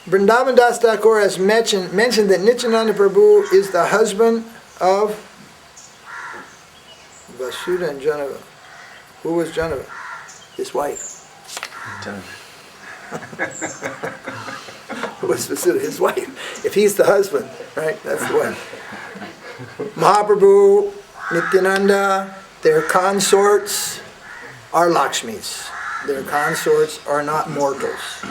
Vrindavan Das Thakur has mentioned that Nityananda Prabhu is the husband of Vasudha and Janava. Who was Janava? His wife. Who was Vasudha? His wife. If he's the husband, right? That's the wife. Mahaprabhu, Nityananda, their consorts are Lakshmis. Their consorts are not mortals.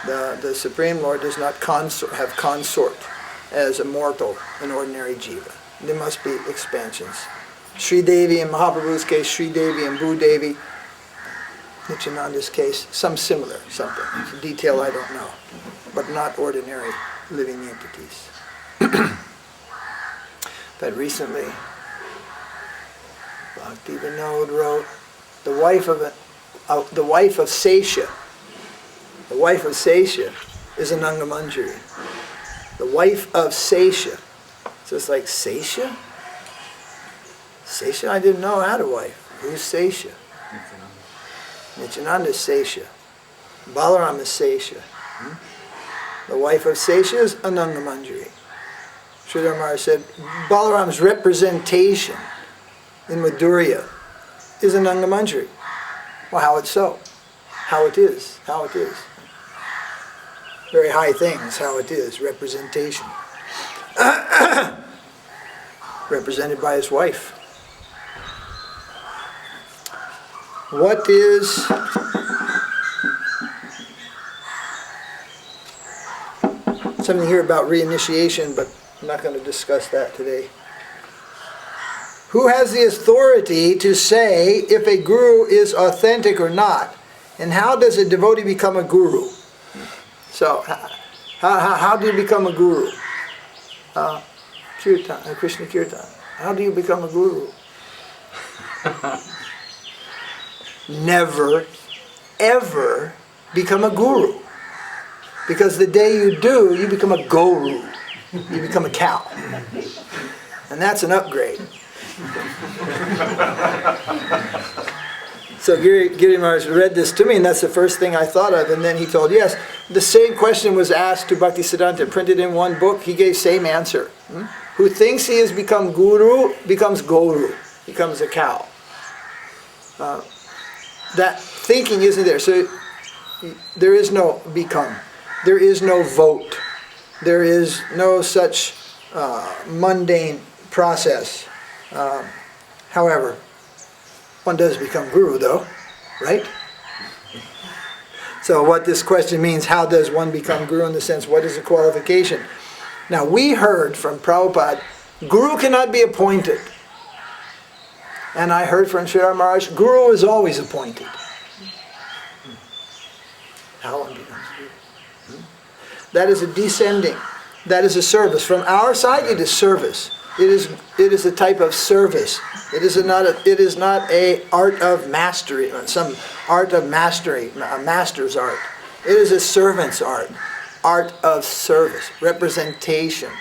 The Supreme Lord does not have consort as a mortal, an ordinary jiva. There must be expansions. Sri Devi in Mahaprabhu's case, Sri Devi and Bhu Devi. Nityananda's case, some similar something. It's a detail I don't know, but not ordinary living entities. But recently, Bhakti Vinod wrote, the wife of Sesha. The wife of Sesha is an Angamanjari. The wife of Sesha. So it's like Sesha? Sesha? I didn't know I had a wife. Who's Sesha? Nityananda is Sesha. Balaram is Sesha. The wife of Sesha is an Angamanjari. Sridhar Maharaj said, Balaram's representation in Madhurya is an Angamanjari. Well, how it's so? How it is. How it is. Very high things, how it is. Representation. Represented by his wife. What is something here about reinitiation, but I'm not going to discuss that today. Who has the authority to say if a guru is authentic or not? And how does a devotee become a guru? So, how do you become a guru? Kirtan, Krishna Kirtan. How do you become a guru? Never, ever become a guru. Because the day you do, you become a guru. You become a cow. And that's an upgrade. So Giri Maharaj read this to me, and that's the first thing I thought of. And then he told, yes, the same question was asked to Bhaktisiddhanta, printed in one book. He gave same answer. Who thinks he has become guru, becomes guru, becomes a cow. That thinking isn't there. So there is no become. There is no vote. There is no such mundane process. However, one does become guru though, right? So what this question means, how does one become guru in the sense, what is the qualification? Now we heard from Prabhupada, guru cannot be appointed. And I heard from Sridhar Maharaj, guru is always appointed. How one becomes guru. That is a descending. That is a service. From our side, it is service. It is a type of service. It is not a art of mastery, some art of mastery, a master's art. It is a servant's art of service, representation.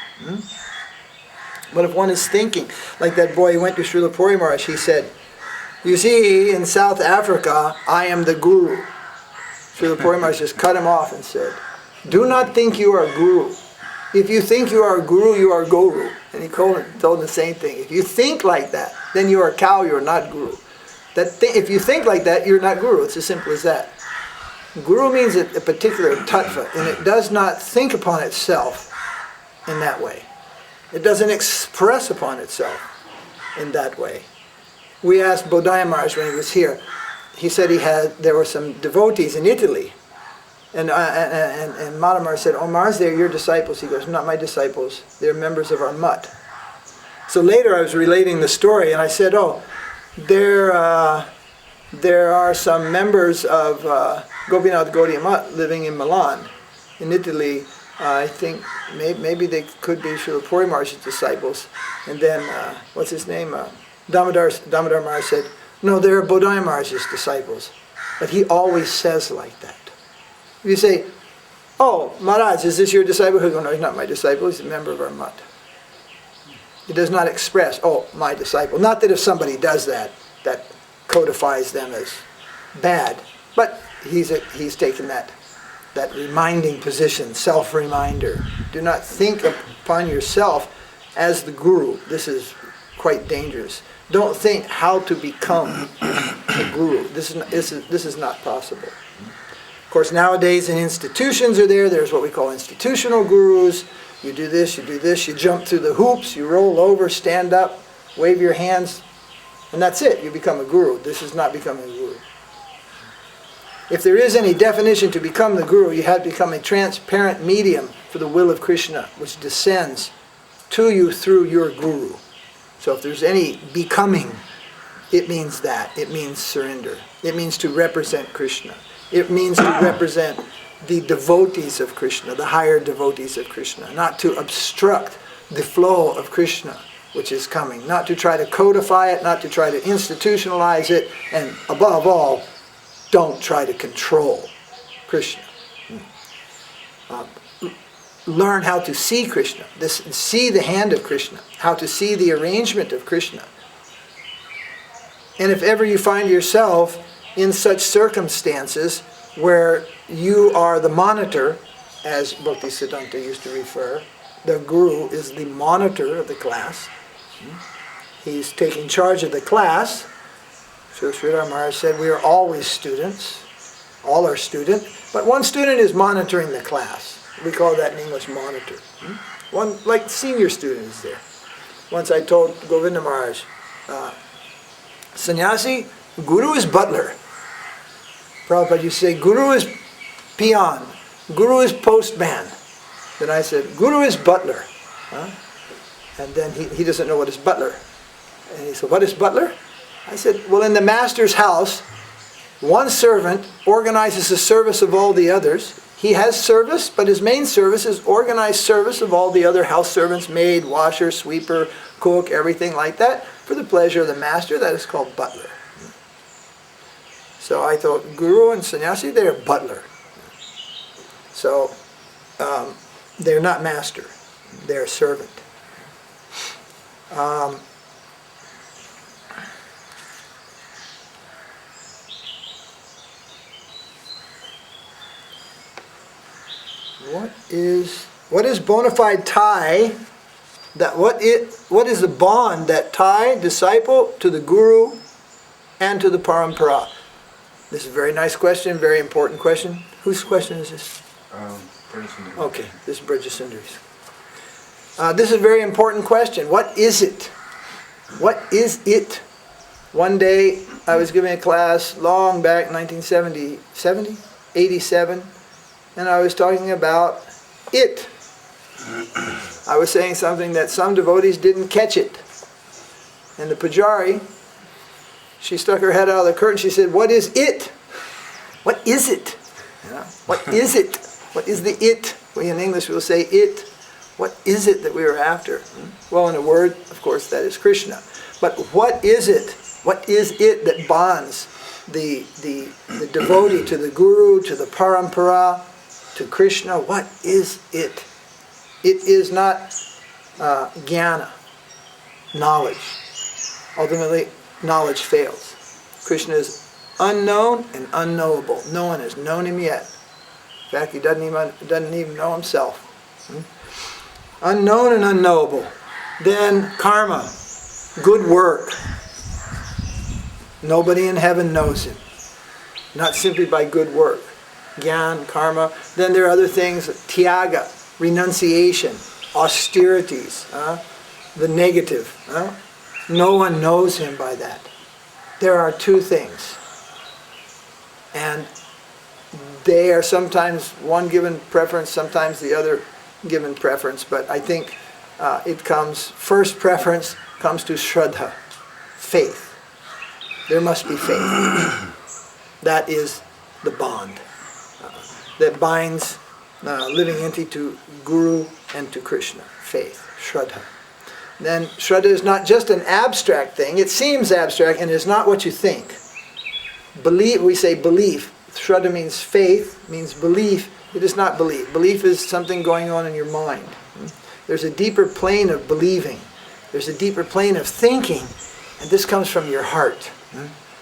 But if one is thinking, like that boy who went to Srila Puri Maharaj, he said, you see, in South Africa, I am the guru. Srila Puri Maharaj just cut him off and said, do not think you are a guru. If you think you are a guru, you are guru. And he told him the same thing. If you think like that, then you are a cow, you are not guru. If you think like that, you're not guru. It's as simple as that. Guru means a particular tattva, and it does not think upon itself in that way. It doesn't express upon itself in that way. We asked Bodhaya Maharaj when he was here. He said there were some devotees in Italy. And Madhava Maharaj said, oh Maharaj, they're your disciples. He goes, not my disciples. They're members of our mutt. So later I was relating the story, and I said, oh, there are some members of Gopinath Gaudiya Mutt living in Milan, in Italy. I think maybe they could be Srila Puri Maharaj's disciples. And then, what's his name? Damodar Maharaj said, no, they're Bodhaya Maharaj's disciples. But he always says like that. If you say, oh, Maharaj, is this your disciple? He'll go, no, he's not my disciple. He's a member of our mutt. He does not express, oh, my disciple. Not that if somebody does that, that codifies them as bad. But he's taken that that reminding position, self-reminder. Do not think upon yourself as the guru. This is quite dangerous. Don't think how to become a guru. This is not possible. Of course, nowadays in institutions are there. There's what we call institutional gurus. You do this, you jump through the hoops, you roll over, stand up, wave your hands, and that's it. You become a guru. This is not becoming a guru. If there is any definition to become the guru, you have to become a transparent medium for the will of Krishna, which descends to you through your guru. So if there's any becoming, it means that. It means surrender. It means to represent Krishna. It means to represent the devotees of Krishna, the higher devotees of Krishna, not to obstruct the flow of Krishna, which is coming, not to try to codify it, not to try to institutionalize it, and above all, don't try to control Krishna. Learn how to see Krishna, see the hand of Krishna, how to see the arrangement of Krishna. And if ever you find yourself in such circumstances where you are the monitor, as Bhaktisiddhanta used to refer, the guru is the monitor of the class. He's taking charge of the class. So Sridhar Maharaj said we are always students, all are students, but one student is monitoring the class. We call that in English monitor. One, like senior students there. Once I told Govindaji Maharaj, sannyasi, guru is butler. Prabhupada used to say, guru is peon, guru is postman. Then I said, guru is butler. And then he doesn't know what is butler. And he said, what is butler? I said, well, in the master's house, one servant organizes the service of all the others. He has service, but his main service is organized service of all the other house servants, maid, washer, sweeper, cook, everything like that, for the pleasure of the master. That is called butler. So I thought guru and sannyasi, they're butler. So they're not master, they're servant. What is bona fide tie? What is the bond that tie disciple to the guru and to the parampara? This is a very nice question, very important question. Whose question is this? Okay, this is Brajasundar's. This is a very important question. What is it? What is it? One day I was giving a class long back, 87, and I was talking about it. I was saying something that some devotees didn't catch it. And the Pujari, she stuck her head out of the curtain. She said, what is it? What is it? You know, what is it? What is the it? We in English will say it. What is it that we are after? Well, in a word, of course, that is Krishna. But what is it? What is it that bonds the devotee to the guru, to the parampara, to Krishna? What is it? It is not jnana, knowledge. Ultimately, knowledge fails. Krishna is unknown and unknowable. No one has known him yet. In fact, he doesn't even know himself. Unknown and unknowable. Then karma, good work. Nobody in heaven knows him. Not simply by good work. Gyan, karma. Then there are other things, tyaga, renunciation, austerities, the negative. No one knows him by that. There are two things. And they are sometimes one given preference, sometimes the other given preference. But I think first preference comes to Shraddha, faith. There must be faith. That is the bond that binds living entity to Guru and to Krishna. Faith, Shraddha. Then Shraddha is not just an abstract thing. It seems abstract and is not what you think. Belief, we say belief. Shraddha means faith, means belief. It is not belief. Belief is something going on in your mind. There's a deeper plane of believing. There's a deeper plane of thinking. And this comes from your heart.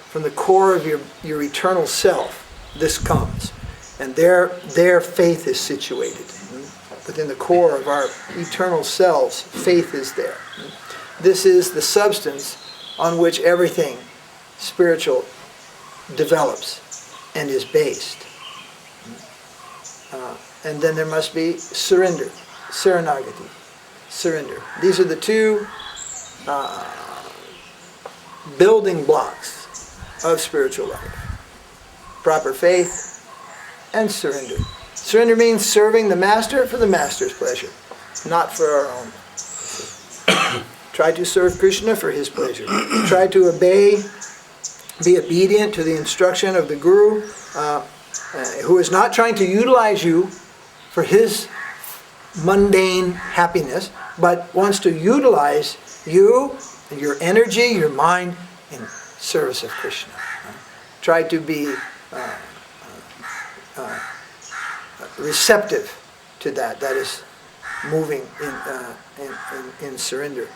From the core of your eternal self. This comes. And their faith is situated. Within the core of our eternal selves, faith is there. This is the substance on which everything spiritual develops and is based. And then there must be surrender, saranagati, surrender. These are the two building blocks of spiritual life. Proper faith and surrender. Surrender means serving the Master for the Master's pleasure, not for our own. Try to serve Krishna for his pleasure. Try to obey, be obedient to the instruction of the Guru, who is not trying to utilize you for his mundane happiness, but wants to utilize you, your energy, your mind, in service of Krishna. Try to be receptive to that. That is moving in surrender.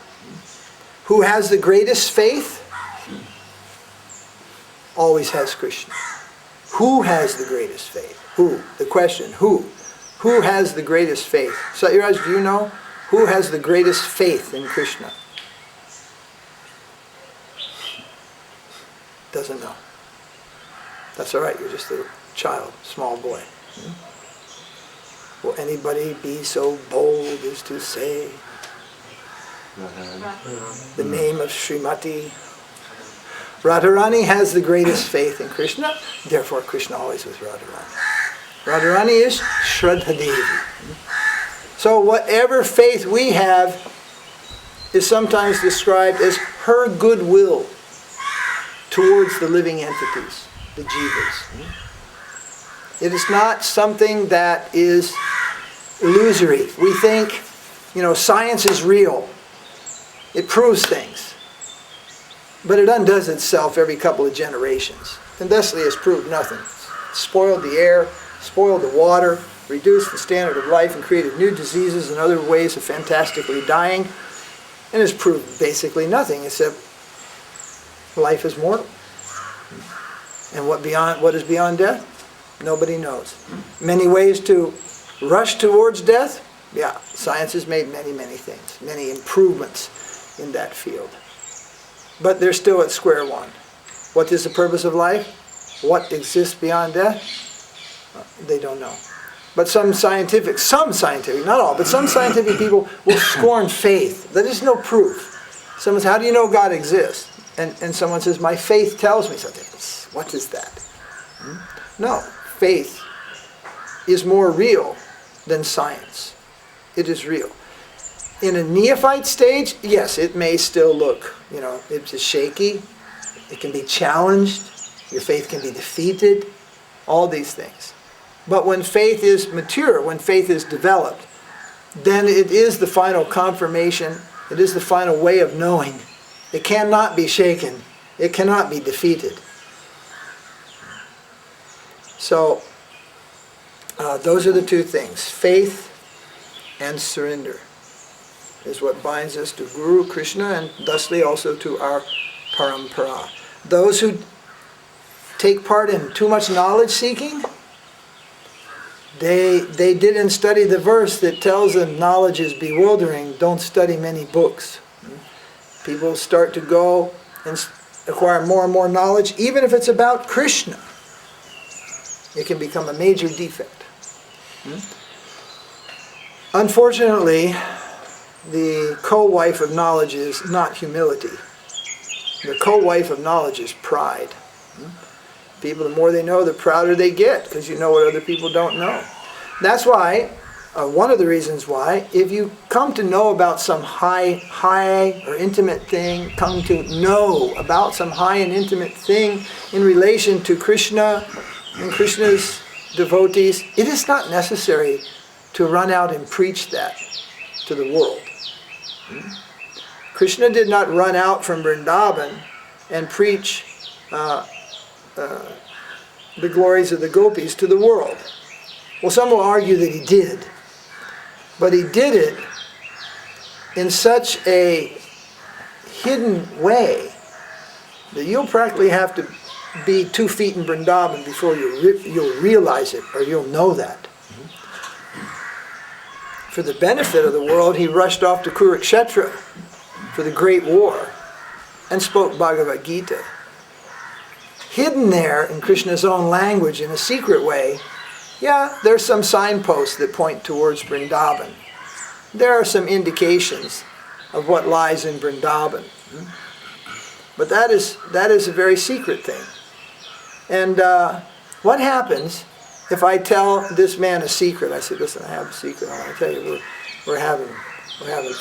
Who has the greatest faith? Always has Krishna. Who has the greatest faith? Who? The question, who? Who has the greatest faith? Satyaraj, do you know? Who has the greatest faith in Krishna? Doesn't know. That's all right, you're just a child, small boy. Will anybody be so bold as to say the name of Srimati? Radharani has the greatest faith in Krishna, therefore Krishna always was Radharani. Radharani is Shraddha Devi. So whatever faith we have is sometimes described as her goodwill towards the living entities, the jivas. It is not something that is illusory. We think, science is real. It proves things. But it undoes itself every couple of generations. And thusly has proved nothing. Spoiled the air, spoiled the water, reduced the standard of life, and created new diseases and other ways of fantastically dying, and has proved basically nothing except life is mortal. And what is beyond death? Nobody knows. Many ways to rush towards death? Yeah, science has made many, many things, many improvements in that field. But they're still at square one. What is the purpose of life? What exists beyond death? They don't know. But some scientific, not all, but some scientific people will scorn faith. There is no proof. Someone says, how do you know God exists? And someone says, my faith tells me something. What is that? No, faith is more real than science. It is real. In a neophyte stage, yes, it may still look, it's shaky. It can be challenged. Your faith can be defeated. All these things. But when faith is mature, when faith is developed, then it is the final confirmation. It is the final way of knowing. It cannot be shaken. It cannot be defeated. So, those are the two things. Faith and surrender is what binds us to Guru Krishna and thusly also to our parampara. Those who take part in too much knowledge seeking, they didn't study the verse that tells them knowledge is bewildering, don't study many books. People start to go and acquire more and more knowledge, even if it's about Krishna. It can become a major defect. Unfortunately, the co-wife of knowledge is not humility. The co-wife of knowledge is pride. People, the more they know, the prouder they get, because you know what other people don't know. That's why, one of the reasons why, if you come to know about some high or intimate thing, come to know about some high and intimate thing in relation to Krishna and Krishna's devotees, it is not necessary to run out and preach that to the world. Krishna did not run out from Vrindavan and preach the glories of the gopis to the world. Well, some will argue that he did. But he did it in such a hidden way that you'll practically have to be 2 feet in Vrindavan before you'll realize it, or you'll know that. For the benefit of the world, he rushed off to Kurukshetra for the Great War and spoke Bhagavad Gita. Hidden there in Krishna's own language in a secret way, yeah, there's some signposts that point towards Vrindavan. There are some indications of what lies in Vrindavan. But that is a very secret thing. And what happens if I tell this man a secret? I said, listen, I have a secret. I want to tell you, we're having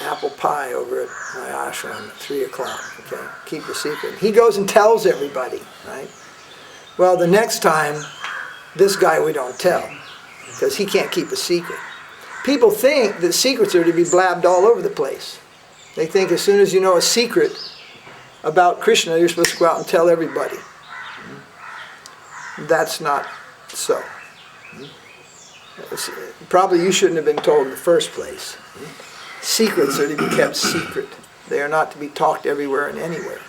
apple pie over at my ashram at 3 o'clock. Okay, keep the secret. He goes and tells everybody, right? Well, the next time, this guy we don't tell, because he can't keep a secret. People think that secrets are to be blabbed all over the place. They think as soon as you know a secret about Krishna, you're supposed to go out and tell everybody. That's not so. Probably you shouldn't have been told in the first place. Secrets are to be kept secret. They are not to be talked everywhere and anywhere.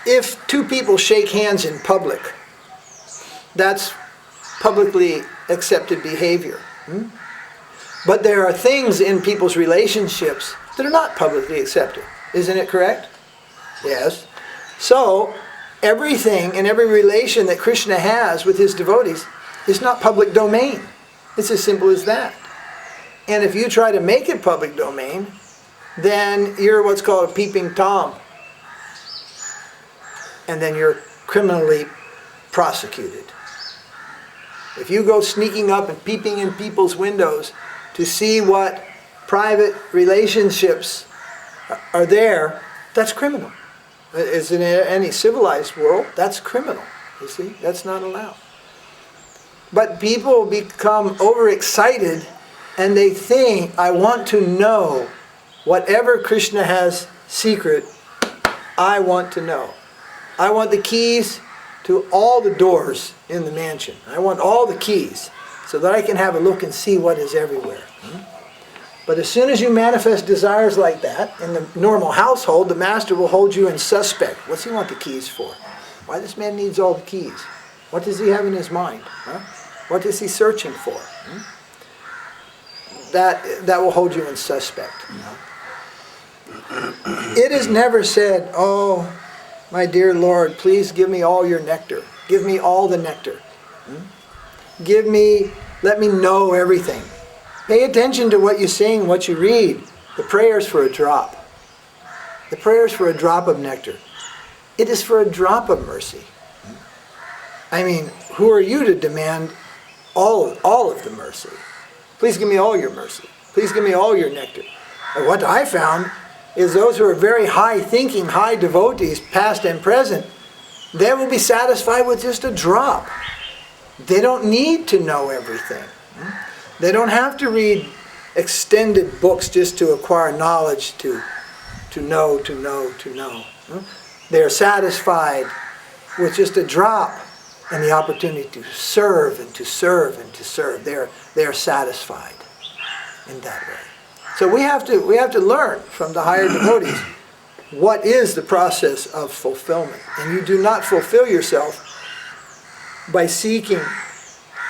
If 2 people shake hands in public, that's publicly accepted behavior. But there are things in people's relationships that are not publicly accepted. Isn't it correct? Yes. So, everything and every relation that Krishna has with his devotees is not public domain. It's as simple as that. And if you try to make it public domain, then you're what's called a peeping Tom. And then you're criminally prosecuted. If you go sneaking up and peeping in people's windows to see what private relationships are there, that's criminal. As in any civilized world, that's criminal. You see, that's not allowed. But people become overexcited and they think, I want to know whatever Krishna has secret, I want to know. I want the keys to all the doors in the mansion. I want all the keys so that I can have a look and see what is everywhere. But as soon as you manifest desires like that, in the normal household, the master will hold you in suspect. What's he want the keys for? Why this man needs all the keys? What does he have in his mind? What is he searching for? That will hold you in suspect. It is never said, oh, my dear Lord, please give me all your nectar. Give me all the nectar. Let me know everything. Pay attention to what you sing, what you read. The prayer's for a drop. The prayer's for a drop of nectar. It is for a drop of mercy. I mean, who are you to demand all of the mercy? Please give me all your mercy. Please give me all your nectar. And what I found is those who are very high-thinking, high devotees, past and present, they will be satisfied with just a drop. They don't need to know everything. They don't have to read extended books just to acquire knowledge, to know. They are satisfied with just a drop and the opportunity to serve and to serve and to serve. They are satisfied in that way. So we have to learn from the higher devotees what is the process of fulfillment. And you do not fulfill yourself by seeking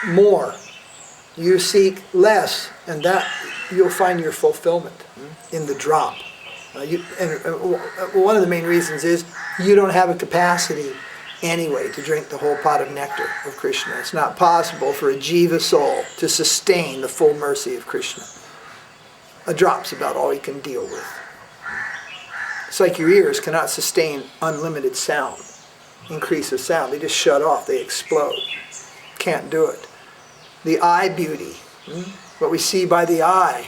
more. You seek less, and that you'll find your fulfillment in the drop. One of the main reasons is you don't have a capacity anyway to drink the whole pot of nectar of Krishna. It's not possible for a jiva soul to sustain the full mercy of Krishna. A drop's about all you can deal with. It's like your ears cannot sustain unlimited sound, increase of sound. They just shut off, they explode. Can't do it. The eye beauty, what we see by the eye,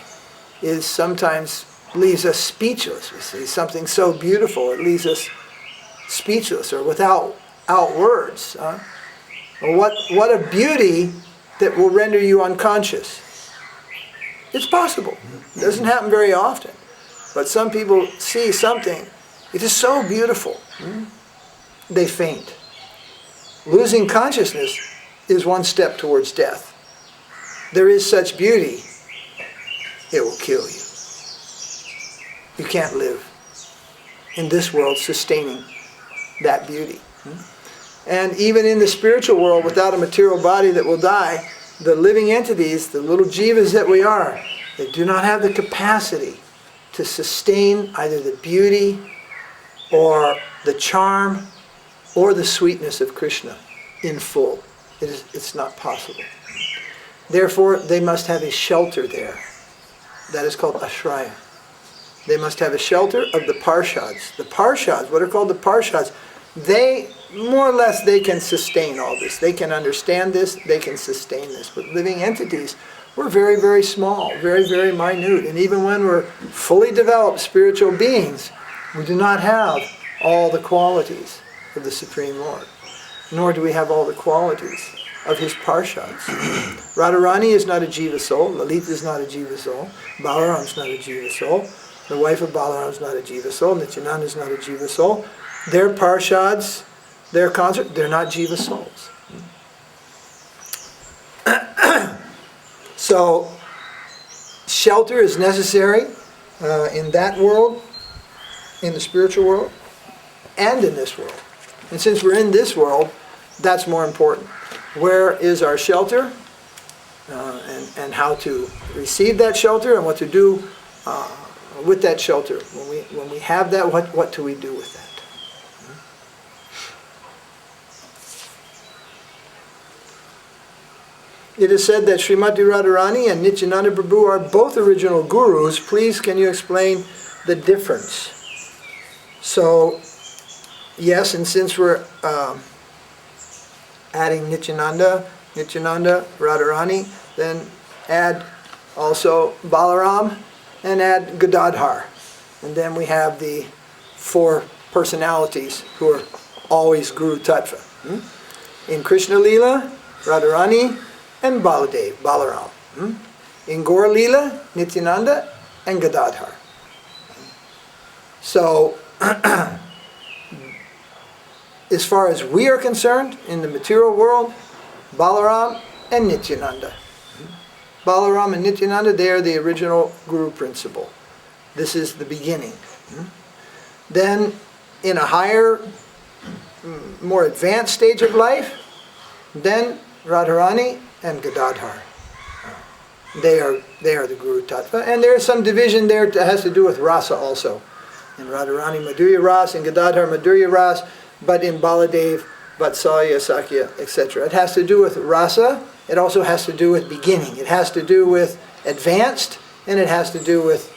is sometimes leaves us speechless. We see something so beautiful, it leaves us speechless or without words. What a beauty that will render you unconscious. It's possible. It doesn't happen very often. But some people see something, it is so beautiful, they faint. Losing consciousness is one step towards death. There is such beauty, it will kill you. You can't live. in this world sustaining that beauty. And even in the spiritual world, without a material body that will die, the living entities, the little jivas that we are, they do not have the capacity to sustain either the beauty or the charm or the sweetness of Krishna in full. It's not possible. Therefore, they must have a shelter there. That is called ashraya. They must have a shelter of the parshads. The parshads, what are called the parshads, they, more or less, they can sustain all this. They can understand this, they can sustain this. But living entities, we're very, very small, very, very minute. And even when we're fully developed spiritual beings, we do not have all the qualities of the Supreme Lord. Nor do we have all the qualities of his parshads. Radharani is not a jiva soul. Lalita is not a jiva soul. Balaram is not a jiva soul. The wife of Balaram is not a jiva soul. Nityananda is not a jiva soul. Their parshads, their consort, they're not jiva souls. So, shelter is necessary in that world, in the spiritual world, and in this world. And since we're in this world, that's more important. Where is our shelter, and how to receive that shelter, and what to do with that shelter. When we have that, what do we do with that? It is said that Srimati Radharani and Nityananda Prabhu are both original gurus. Please, can you explain the difference? So, yes, and since we're adding Nityananda, Radharani, then add also Balaram, and add Gadadhar. And then we have the 4 personalities who are always Guru Tattva. In Krishna Leela, Radharani and Baladev, Balaram. In Gaur Leela, Nityananda and Gadadhar. So, as far as we are concerned, in the material world, Balaram and Nityananda. Balaram and Nityananda, they are the original Guru principle. This is the beginning. Then, in a higher, more advanced stage of life, then Radharani and Gadadhar. They are the Guru Tattva. And there is some division there that has to do with rasa also. In Radharani, Madhurya Ras, in Gadadhar, Madhurya Ras, but in Baladev, Vatsalya, Sakya, etc. It has to do with rasa. It also has to do with beginning. It has to do with advanced, and it has to do with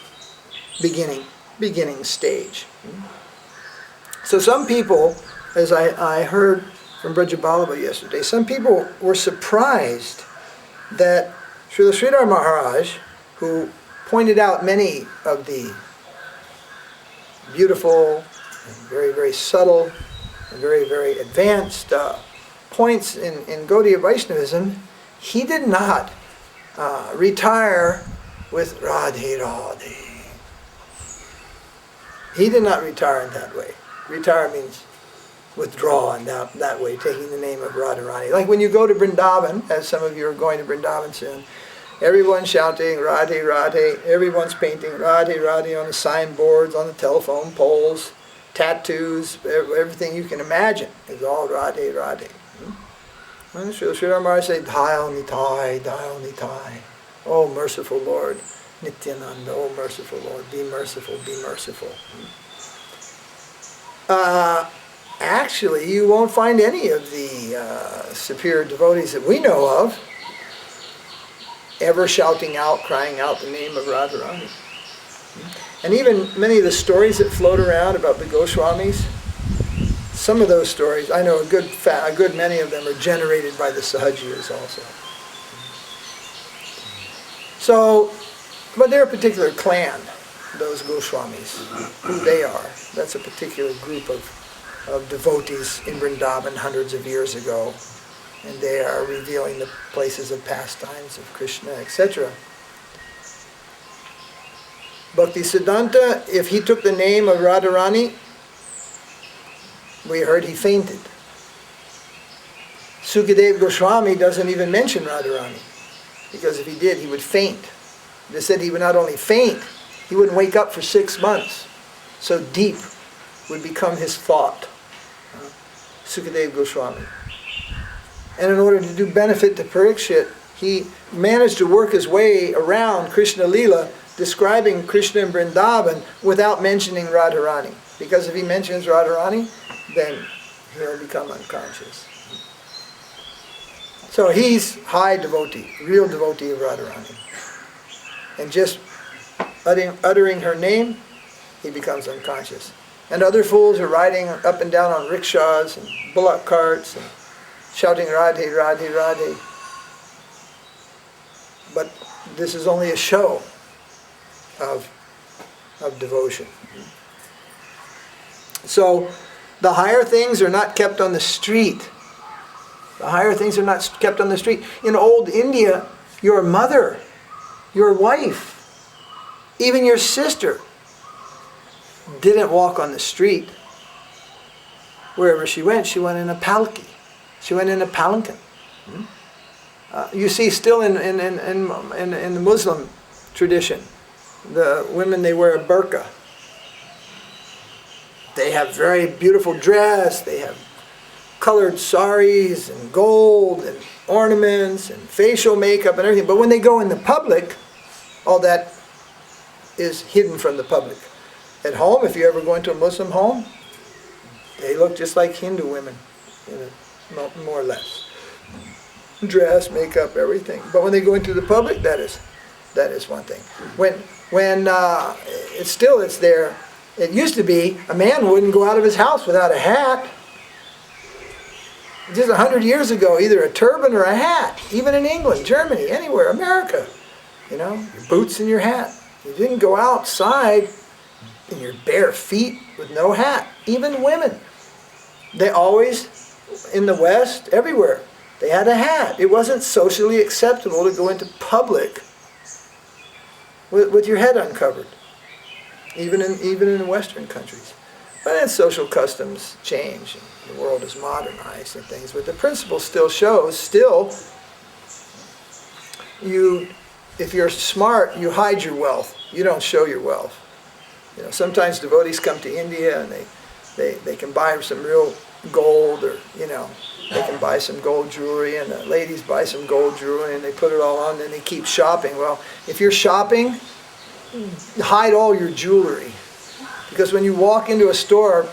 beginning stage. So some people, as I heard from Brajabalaba yesterday, some people were surprised that Srila Sridhar Maharaj, who pointed out many of the beautiful and very, very subtle and very, very advanced points in Gaudiya Vaishnavism, he did not retire with Radhe Radhe. He did not retire in that way. Retire means withdraw in that way, taking the name of Radharani. Like when you go to Vrindavan, as some of you are going to Vrindavan soon, everyone's shouting Radhe Radhe, everyone's painting Radhe Radhe on the signboards, on the telephone poles, tattoos, everything you can imagine is all Radhe Radhe. And Srila Maharaj said, Dayal Nitai, Dayal Nitai. Oh merciful Lord, Nityananda, oh merciful Lord, be merciful, be merciful. Actually, you won't find any of the superior devotees that we know of ever shouting out, crying out the name of Radharani. And even many of the stories that float around about the Goswamis, some of those stories, I know a good many of them are generated by the Sahajiyas also. So, but they're a particular clan, those Goswamis, who they are. That's a particular group of devotees in Vrindavan hundreds of years ago, and they are revealing the places of pastimes of Krishna, etc. Bhaktisiddhanta, if he took the name of Radharani, we heard he fainted. Sukadeva Goswami doesn't even mention Radharani, because if he did, he would faint. They said he would not only faint, he wouldn't wake up for 6 months. So deep would become his thought. Sukadeva Goswami. And in order to do benefit to Parikshit, he managed to work his way around Krishna Lila, describing Krishna in Vrindavan without mentioning Radharani. Because if he mentions Radharani, then he'll become unconscious. So he's high devotee, real devotee of Radharani. And just uttering her name, he becomes unconscious. And other fools are riding up and down on rickshaws and bullock carts and shouting Radhe, Radhe, Radhe. But this is only a show of devotion. So the higher things are not kept on the street. The higher things are not kept on the street. In old India, your mother, your wife, even your sister didn't walk on the street. Wherever she went in a palki. She went in a palanquin. You see still in the Muslim tradition, the women, they wear a burqa. They have very beautiful dress, they have colored saris and gold and ornaments and facial makeup and everything. But when they go in the public, all that is hidden from the public. At home, if you ever go into a Muslim home, they look just like Hindu women, more or less. Dress, makeup, everything. But when they go into the public, that is one thing. When it's there. It used to be a man wouldn't go out of his house without a hat. Just 100 years ago, either a turban or a hat. Even in England, Germany, anywhere, America. Your boots and your hat. You didn't go outside in your bare feet with no hat. Even women. They always, in the West, everywhere, they had a hat. It wasn't socially acceptable to go into public with your head uncovered. Even in the Western countries. But then social customs change, and the world is modernized and things. But the principle still shows, if you're smart, you hide your wealth. You don't show your wealth. Sometimes devotees come to India and they can buy some real gold, or they can buy some gold jewelry, and the ladies buy some gold jewelry and they put it all on, and they keep shopping. Well, if you're shopping, hide all your jewelry, because when you walk into a store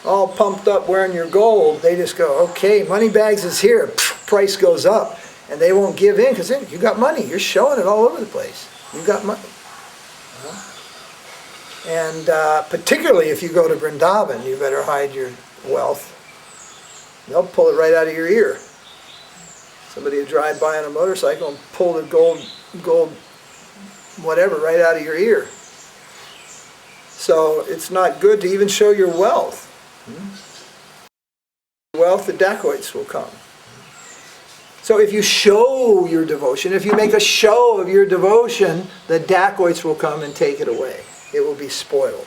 all pumped up wearing your gold, they just go, okay, money bags is here, price goes up, and they won't give in because you got money, you're showing it all over the place, you got money. And particularly if you go to Vrindavan, you better hide your wealth. They'll pull it right out of your ear. Somebody will drive by on a motorcycle and pull the gold whatever right out of your ear. So it's not good to even show your wealth. Wealth, the dacoits will come. So if you show your devotion, if you make a show of your devotion, the dacoits will come and take it away. It will be spoiled.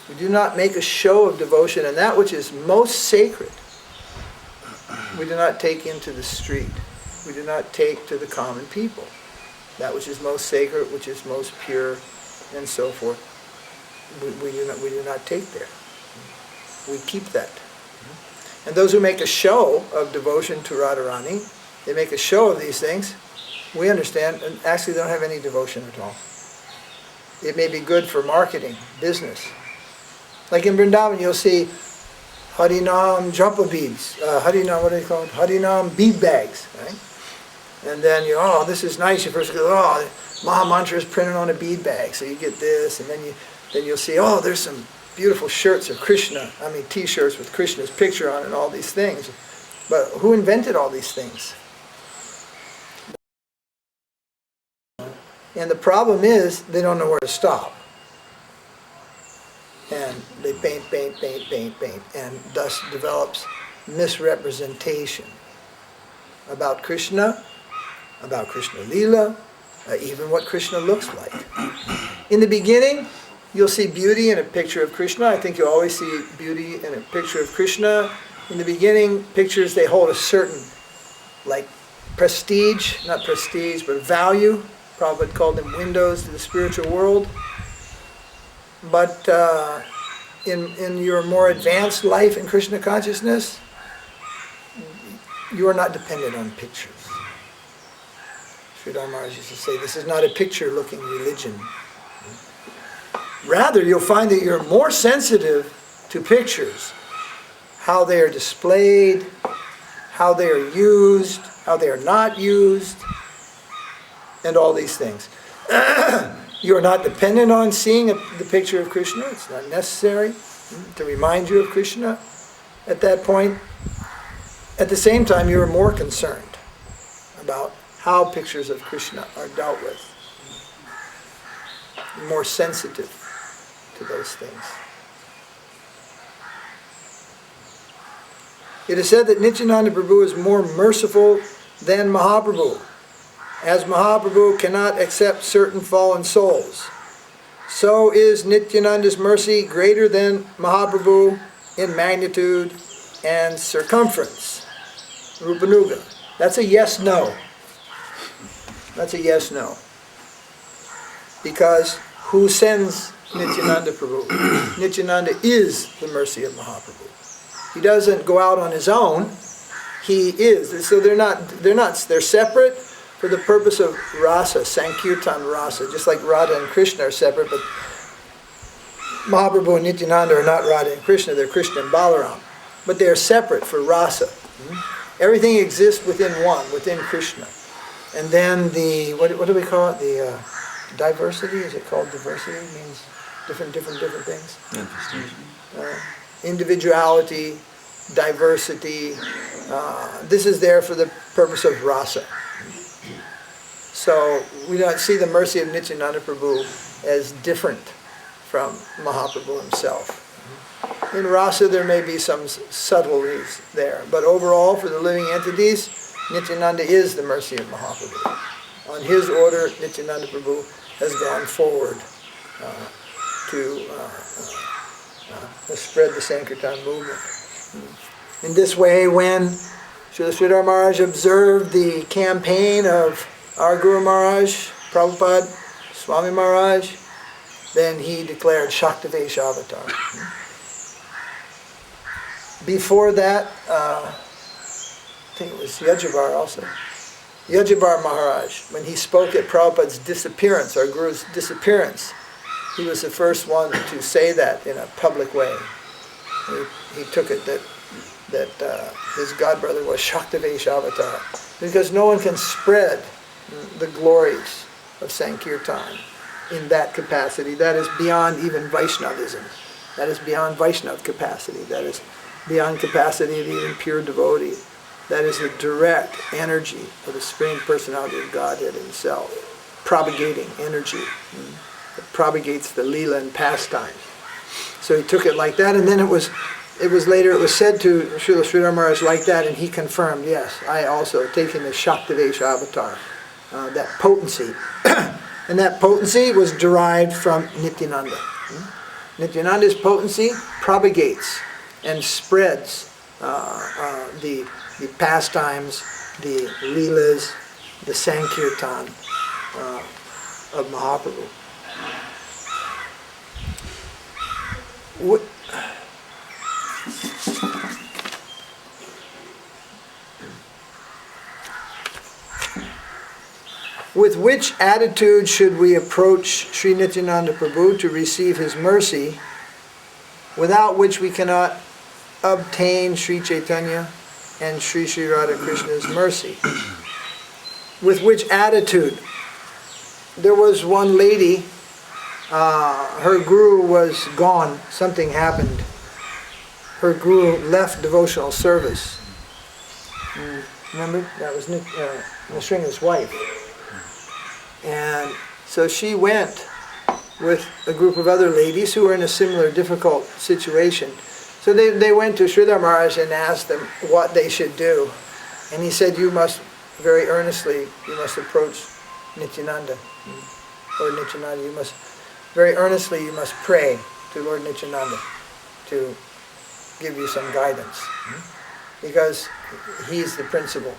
We do not make a show of devotion, and that which is most sacred, we do not take into the street. We do not take to the common people. That which is most sacred, which is most pure, and so forth, we do not take there. We keep that. And those who make a show of devotion to Radharani, they make a show of these things, we understand, and actually they don't have any devotion at all. It may be good for marketing, business. Like in Vrindavan, you'll see Harinam japa beads, Harinam, what are they called? Harinam bead bags, right? And then this is nice. You first go, Maha Mantra is printed on a bead bag, so you get this, and then you'll see, there's some beautiful shirts of Krishna. T-shirts with Krishna's picture on it and all these things. But who invented all these things? And the problem is they don't know where to stop. And they paint, and thus develops misrepresentation about Krishna, about Krishna Lila, even what Krishna looks like. In the beginning, you'll see beauty in a picture of Krishna. I think you'll always see beauty in a picture of Krishna. In the beginning, pictures, they hold a certain, prestige, not prestige, but value. Prabhupada called them windows to the spiritual world. But in your more advanced life in Krishna consciousness, you are not dependent on pictures. Sridhar Maharaj used to say, this is not a picture-looking religion. Rather, you'll find that you're more sensitive to pictures, how they are displayed, how they are used, how they are not used, and all these things. You are not dependent on seeing the picture of Krishna. It's not necessary to remind you of Krishna at that point. At the same time, you are more concerned about how pictures of Krishna are dealt with. You're more sensitive to those things. It is said that Nityananda Prabhu is more merciful than Mahaprabhu, as Mahaprabhu cannot accept certain fallen souls. So is Nityananda's mercy greater than Mahaprabhu in magnitude and circumference. Rupanuga. That's a yes-no. That's a yes-no. Because who sends Nityananda Prabhu? Nityananda is the mercy of Mahaprabhu. He doesn't go out on his own. He is. So they're separate for the purpose of rasa, Sankirtan rasa, just like Radha and Krishna are separate, but Mahaprabhu and Nityananda are not Radha and Krishna, they're Krishna and Balaram. But they are separate for rasa. Everything exists within one, within Krishna. And then the, what do we call it? The diversity, is it called diversity? It means different things. Individuality, diversity. This is there for the purpose of rasa. So we don't see the mercy of Nityananda Prabhu as different from Mahaprabhu himself. In rasa there may be some subtleties there, but overall for the living entities, Nityananda is the mercy of Mahaprabhu. On his order, Nityananda Prabhu has gone forward to spread the Sankirtan movement. In this way, when Srila Sridhar Maharaj observed the campaign of our Guru Maharaj, Prabhupada, Swami Maharaj, then he declared Shaktivesh Avatar. Before that, I think it was Yajavar also. Yajavar Maharaj, when he spoke at Prabhupada's disappearance, our Guru's disappearance, he was the first one to say that in a public way. He took it that his godbrother was Shaktivesh Avatar, because no one can spread the glories of Sankirtan in that capacity. That is beyond even Vaishnavism. That is beyond Vaishnav capacity. That is beyond capacity of even pure devotee. That is the direct energy of the Supreme Personality of Godhead himself, propagating energy that propagates the Leela and pastime. So he took it like that, and then it was said to Srila Sridhar Maharaj like that, and he confirmed, yes, I also taken the Shaktivesh Avatar, that potency. And that potency was derived from Nityananda. Nityananda's potency propagates and spreads the pastimes, the Leelas, the Sankirtan of Mahaprabhu. With which attitude should we approach Sri Nityananda Prabhu to receive his mercy, without which we cannot obtain Sri Chaitanya and Sri Sri Radha Krishna's mercy? With which attitude? There was one lady, her guru was gone, something happened. Her guru left devotional service. Remember? That was Narasingha's wife. And so she went with a group of other ladies who were in a similar difficult situation. So they went to Sridhar Maharaj and asked them what they should do. And he said, you must very earnestly, you must approach Nityananda. Lord Nityananda, you must, very earnestly, you must pray to Lord Nityananda to give you some guidance. Because he's the principal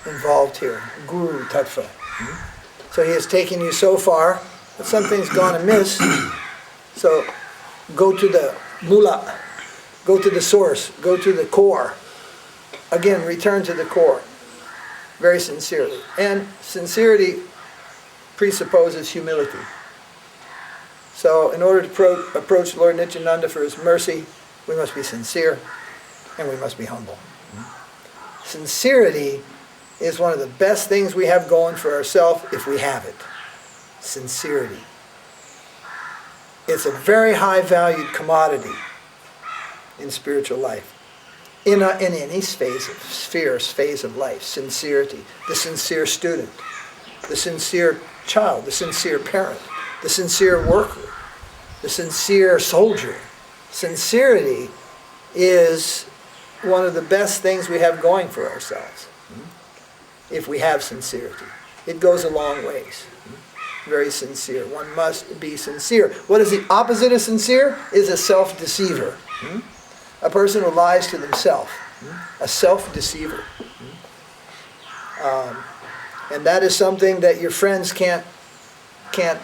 involved here, Guru Tattva. So he has taken you so far, but something's gone amiss. So go to the Mula. Go to the source. Go to the core. Again, return to the core. Very sincerely. And sincerity presupposes humility. So in order to approach Lord Nityananda for his mercy, we must be sincere and we must be humble. Sincerity is one of the best things we have going for ourselves if we have it. Sincerity. It's a very high valued commodity in spiritual life. In any phase of life. Sincerity. The sincere student. The sincere child. The sincere parent. The sincere worker. The sincere soldier. Sincerity is one of the best things we have going for ourselves. If we have sincerity. It goes a long ways. Very sincere. One must be sincere. What is the opposite of sincere? Is a self-deceiver. A person who lies to themselves. A self-deceiver. And that is something that your friends can't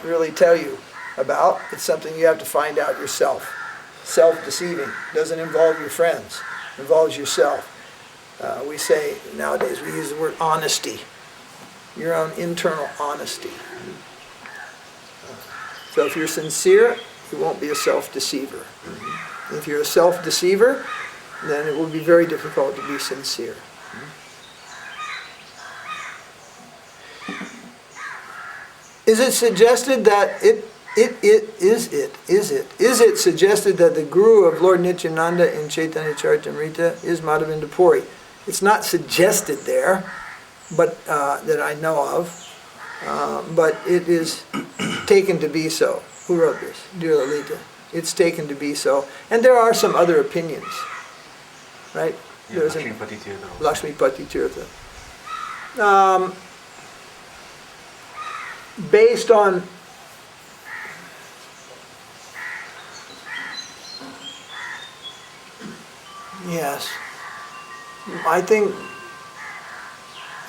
really tell you about. It's something you have to find out yourself. Self-deceiving doesn't involve your friends. It involves yourself. We say, nowadays we use the word honesty. Your own internal honesty. So if you're sincere, you won't be a self-deceiver. If you're a self-deceiver, then it will be very difficult to be sincere. Is it suggested that is it suggested that the Guru of Lord Nityananda in Chaitanya Charitamrita is Madhavinda Puri? It's not suggested there, but that I know of, but it is taken to be so. Who wrote this? Dear Lalita. It's taken to be so. And there are some other opinions, right? Yeah, Lakshmipati Tirtha. Lakshmipati Tirtha. Based on yes, I think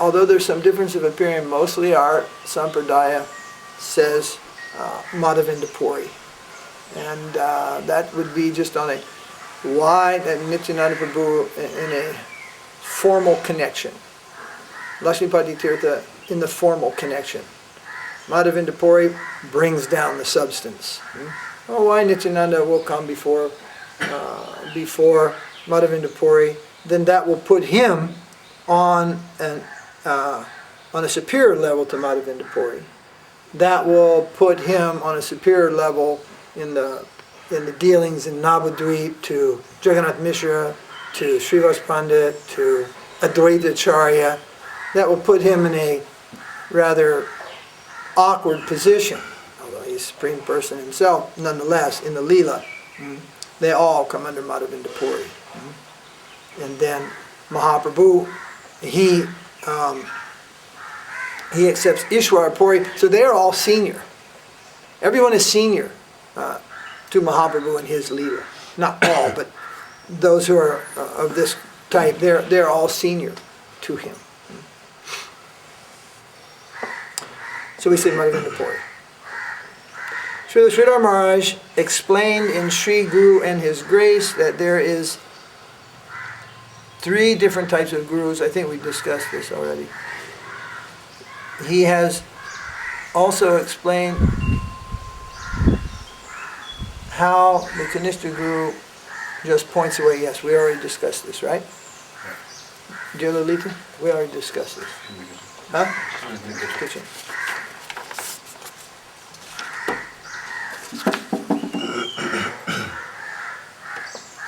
although there's some difference of opinion, mostly our Sampradaya says Madhavinda Puri. And that would be just on a wide and Nityananda Prabhu in a formal connection. Lakshmipati Tirtha in the formal connection. Madhavinda Puri brings down the substance. Why Nityananda will come before Madhavinda Puri, then that will put him on a superior level to Madhavinda Puri. That will put him on a superior level in the dealings in Navadvip to Jagannath Mishra, to Srivas Pandit, to Advaita Acharya. That will put him in a rather awkward position, although he's Supreme Person himself, nonetheless, in the Leela. They all come under Madhavinda Puri. And then Mahaprabhu, he accepts Ishwar Puri, so they're all senior. Everyone is senior to Mahaprabhu and his Leela. Not all, but those who are of this type, they're all senior to him. So we say Madhavinda Puri. Srila Sridhar Maharaj explained in Sri Guru and His Grace that there is 3 different types of gurus. I think we discussed this already. He has also explained how the Kanishta Guru just points away. Yes, we already discussed this, right? Dear Lalita, we already discussed this. Huh? Kitchen.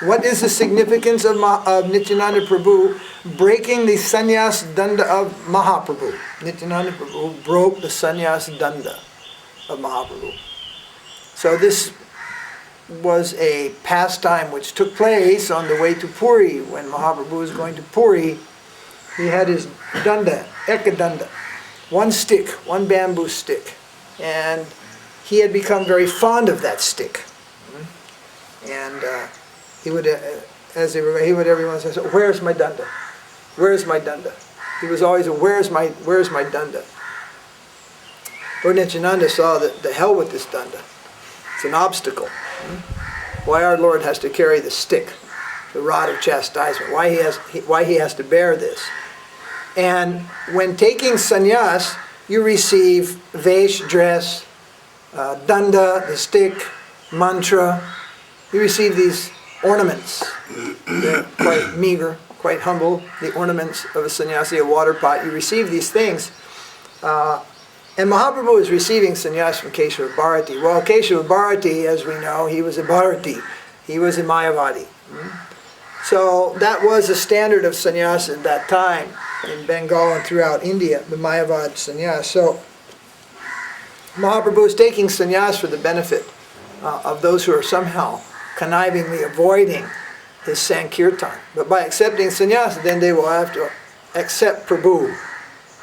What is the significance of Nityananda Prabhu breaking the sannyas danda of Mahaprabhu? Nityananda Prabhu broke the sannyas danda of Mahaprabhu. So this was a pastime which took place on the way to Puri. When Mahaprabhu was going to Puri, he had his danda, ekadanda, one stick, one bamboo stick. And he had become very fond of that stick. And he would, every once in a while say, "Where's my danda? Where's my danda?" He was always, where's my danda? Lord Nityananda saw the hell with this danda. It's an obstacle. why our Lord has to carry the stick, the rod of chastisement, why he has to bear this. And when taking sannyas, you receive vesh, dress, danda, the stick, mantra. You receive these ornaments. They're quite meager, quite humble, the ornaments of a sannyasi, a water pot. You receive these things. And Mahaprabhu is receiving sannyas from Keshava Bharati. Well, Keshava Bharati, as we know, he was a Bharati. He was a Mayavadi. So that was a standard of sannyas at that time in Bengal and throughout India, the Mayavad sannyas. So Mahaprabhu is taking sannyas for the benefit of those who are somehow connivingly avoiding his Sankirtan. But by accepting sannyas, then they will have to accept Prabhu.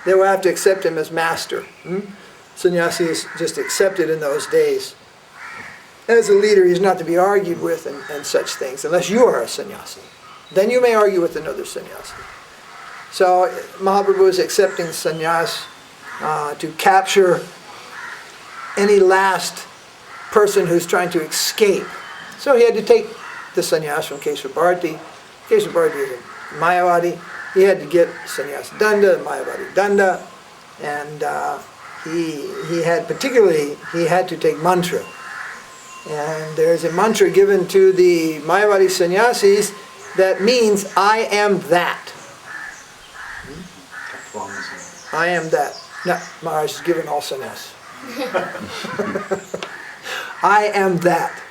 They will have to accept him as master. Sannyasi is just accepted in those days. As a leader, he's not to be argued with and such things, unless you are a sannyasi. Then you may argue with another sannyasi. So Mahaprabhu is accepting sannyas to capture any last person who's trying to escape. So he had to take the sannyas from Keshava Bharati. Keshava Bharati is a Mayavadi. He had to get sannyas danda, Mayavadi danda, and he had to take mantra. And there's a mantra given to the Mayavadi sannyasis that means, I am that. I am that. No, Maharaj is given all sannyas. I am that.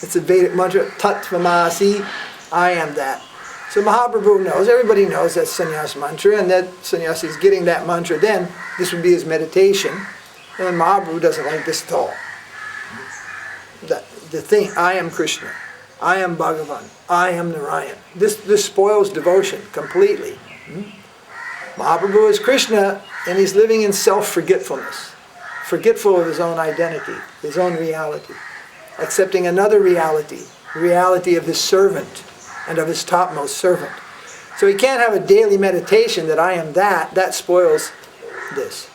It's a Vedic mantra, Tat Tvamasi, I am that. So Mahaprabhu knows, everybody knows that sannyas mantra, and that sannyasi is getting that mantra, then this would be his meditation. And Mahaprabhu doesn't like this at all. The thing, I am Krishna, I am Bhagavan, I am Narayan. This spoils devotion completely. Mahaprabhu is Krishna, and he's living in self-forgetfulness, forgetful of his own identity, his own reality, accepting another reality, the reality of his servant and of his topmost servant. So he can't have a daily meditation that I am that spoils this.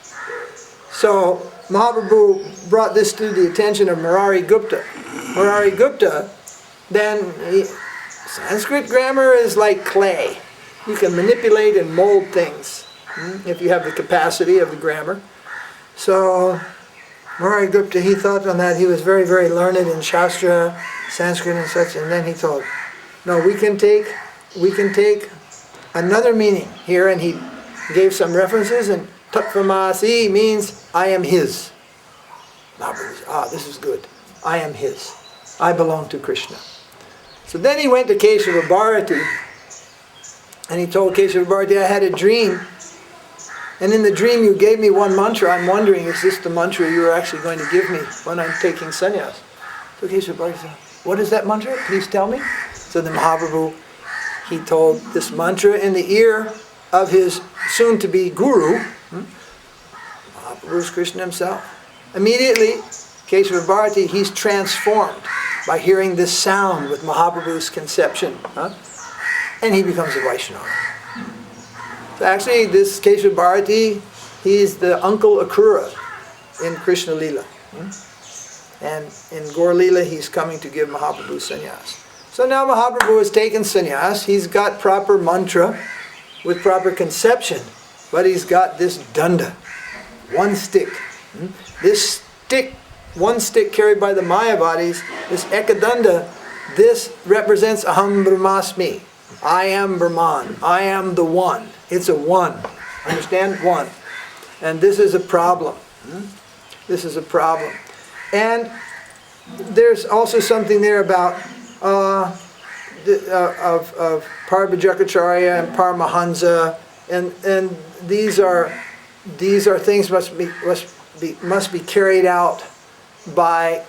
So Mahaprabhu brought this to the attention of Murari Gupta. Murari Gupta, Sanskrit grammar is like clay. You can manipulate and mold things if you have the capacity of the grammar. So Murari Gupta, he thought on that. He was very, very learned in Shastra, Sanskrit and such, and then he thought, no, we can take another meaning here, and he gave some references, and Tattvamasi means I am his. Mahaprabhu, this is good. I am his. I belong to Krishna. So then he went to Keshava Bharati, and he told Keshava Bharati, I had a dream, and in the dream you gave me one mantra. I'm wondering, is this the mantra you are actually going to give me when I'm taking sannyas? So Keshava Bharati said, what is that mantra? Please tell me. So the Mahaprabhu, he told this mantra in the ear of his soon-to-be guru. Mahaprabhu is Krishna himself. Immediately, Keshava Bharati, he's transformed by hearing this sound with Mahaprabhu's conception. And he becomes a Vaishnava. So actually, this Keshava Bharati, he's the uncle Akrura in Krishna Lila. And in Gaur Lila, he's coming to give Mahaprabhu sannyas. So now Mahaprabhu has taken sannyas. He's got proper mantra with proper conception, but he's got this danda, one stick. This stick, one stick carried by the Mayavadis, this ekadanda, this represents Aham Brahmasmi. I am Brahman. I am the one. It's a one. Understand? One. And this is a problem. This is a problem. And there's also something there about of Parabhajakacharya and Paramahansa, and these are things must be carried out by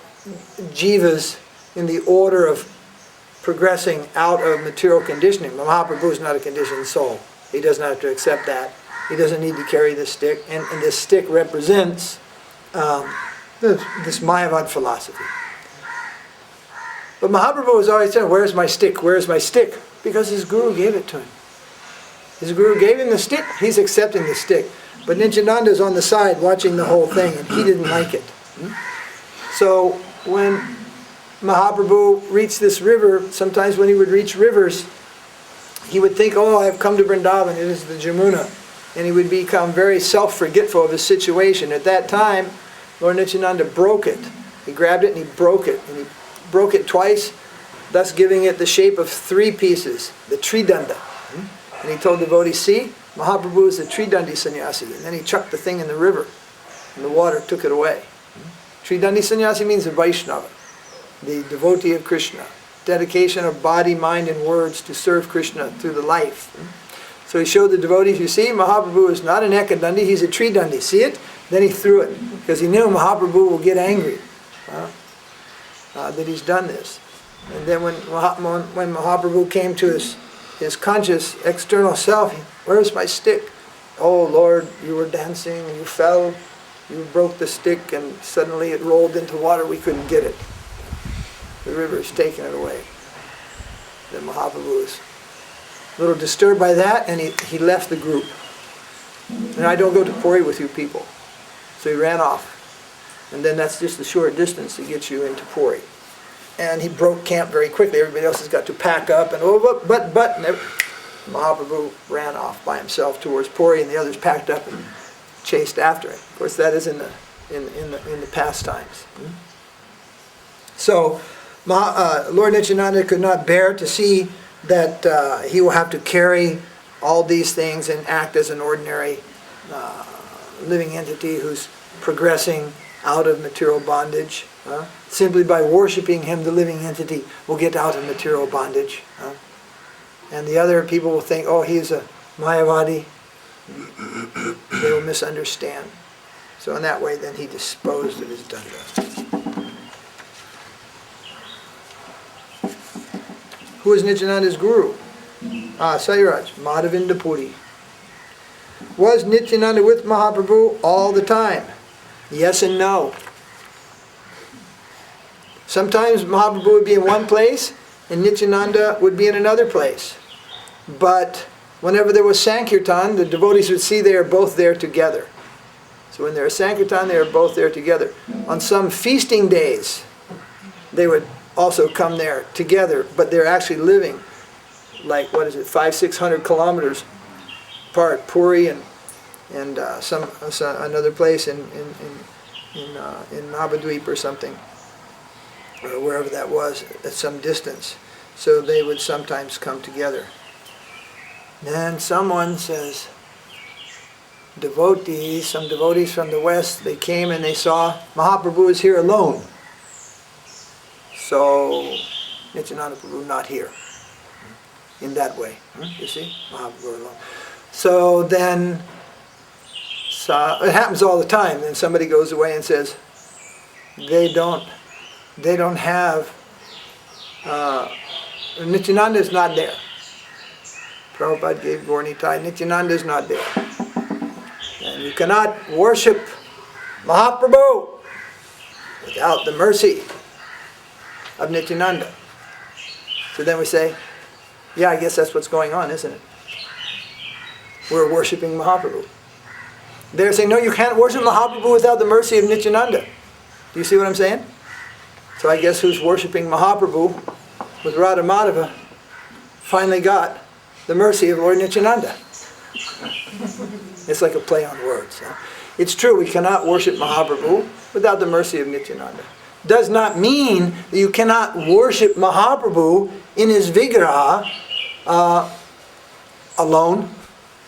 jivas in the order of progressing out of material conditioning. Mahaprabhu is not a conditioned soul. He doesn't have to accept that. He doesn't need to carry this stick, and this stick represents this Mayavad philosophy. But Mahaprabhu was always saying, where's my stick? Where's my stick? Because his guru gave it to him. His guru gave him the stick, he's accepting the stick. But Nityananda is on the side watching the whole thing, and he didn't like it. So when Mahaprabhu reached this river, sometimes when he would reach rivers, he would think, oh, I have come to Vrindavan, it is the Jamuna. And he would become very self-forgetful of his situation. At that time, Lord Nityananda broke it. He grabbed it and he broke it. And he broke it twice, thus giving it the shape of 3 pieces, the Tridanda. And he told devotees, see, Mahaprabhu is a Tridandi sannyasi. And then he chucked the thing in the river, and the water took it away. Tridandi sannyasi means a Vaishnava, the devotee of Krishna. Dedication of body, mind, and words to serve Krishna through the life. So he showed the devotees, you see, Mahaprabhu is not an Ekadandi, he's a Tridandi. See it? Then he threw it, because he knew Mahaprabhu will get angry that he's done this. And then when Mahaprabhu came to his conscious external self, where's my stick? Oh Lord, you were dancing and you fell, you broke the stick, and suddenly it rolled into water, we couldn't get it. The river's taken it away. Then Mahaprabhu was a little disturbed by that, and he left the group. And I don't go to Puri with you people. So he ran off. And then that's just a short distance to get you into Puri. And he broke camp very quickly. Everybody else has got to pack up, and Mahaprabhu ran off by himself towards Puri, and the others packed up and chased after him. Of course, that is in the pastimes. So Lord Nityananda could not bear to see that he will have to carry all these things and act as an ordinary living entity who's progressing out of material bondage. Simply by worshiping him, the living entity will get out of material bondage. And the other people will think, oh, he's a Mayavadi. They will misunderstand. So in that way, then he disposed of his danda. Who is Nityananda's guru? Sairaj, Madhavinda Puri. Was Nityananda with Mahaprabhu all the time? Yes and no. Sometimes Mahaprabhu would be in one place and Nityananda would be in another place. But whenever there was Sankirtan, the devotees would see they are both there together. So when there is Sankirtan, they are both there together. On some feasting days, they would also come there together, but they're actually living like, 500-600 kilometers apart. Puri and another place in Navadvip or something, or wherever that was, at some distance. So they would sometimes come together. Then someone says, some devotees from the West, they came and they saw Mahaprabhu is here alone. So Nityananda Prabhu not here. In that way. You see? Mahaprabhu alone. So then, it happens all the time. Then somebody goes away and says, they don't have, Nityananda is not there. Prabhupada gave Gaurnitai, Nityananda is not there. And you cannot worship Mahaprabhu without the mercy of Nityananda. So then we say, yeah, I guess that's what's going on, isn't it? We're worshipping Mahaprabhu. They're saying, no, you can't worship Mahaprabhu without the mercy of Nityananda. Do you see what I'm saying? So I guess who's worshipping Mahaprabhu with Radha Madhava finally got the mercy of Lord Nityananda. It's like a play on words. Huh? It's true, we cannot worship Mahaprabhu without the mercy of Nityananda. Does not mean that you cannot worship Mahaprabhu in his vigraha alone,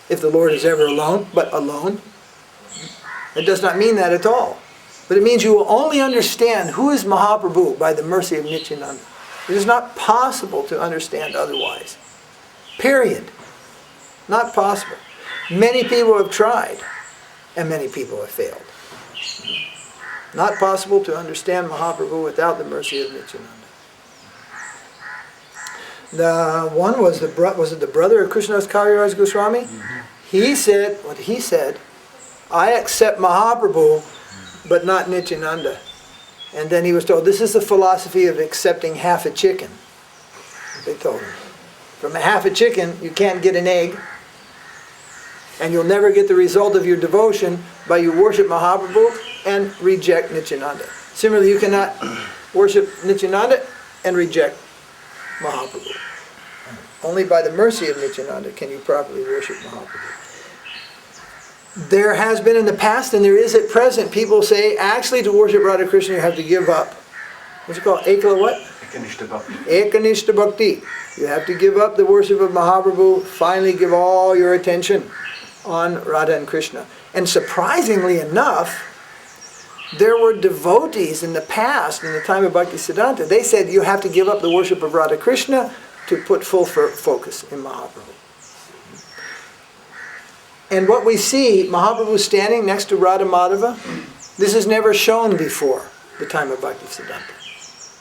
if the Lord is ever alone, but alone. It does not mean that at all. But it means you will only understand who is Mahaprabhu by the mercy of Nityananda. It is not possible to understand otherwise. Period. Not possible. Many people have tried, and many people have failed. Not possible to understand Mahaprabhu without the mercy of Nityananda. The one was it the brother of Krishnadas Kaviraj Goswami? He said, I accept Mahaprabhu, but not Nityananda. And then he was told, this is the philosophy of accepting half a chicken. They told him. From a half a chicken, you can't get an egg. And you'll never get the result of your devotion by you worship Mahaprabhu and reject Nityananda. Similarly, you cannot worship Nityananda and reject Mahaprabhu. Only by the mercy of Nityananda can you properly worship Mahaprabhu. There has been in the past, and there is at present, people say, actually to worship Radha Krishna you have to give up. What's it called? Ekala what? Ekanishta Bhakti. Ekanishta Bhakti. You have to give up the worship of Mahaprabhu, finally give all your attention on Radha and Krishna. And surprisingly enough, there were devotees in the past, in the time of Bhaktisiddhanta, they said you have to give up the worship of Radha Krishna to put full focus in Mahaprabhu. And what we see, Mahaprabhu standing next to Radha Madhava, this is never shown before the time of Bhaktisiddhanta.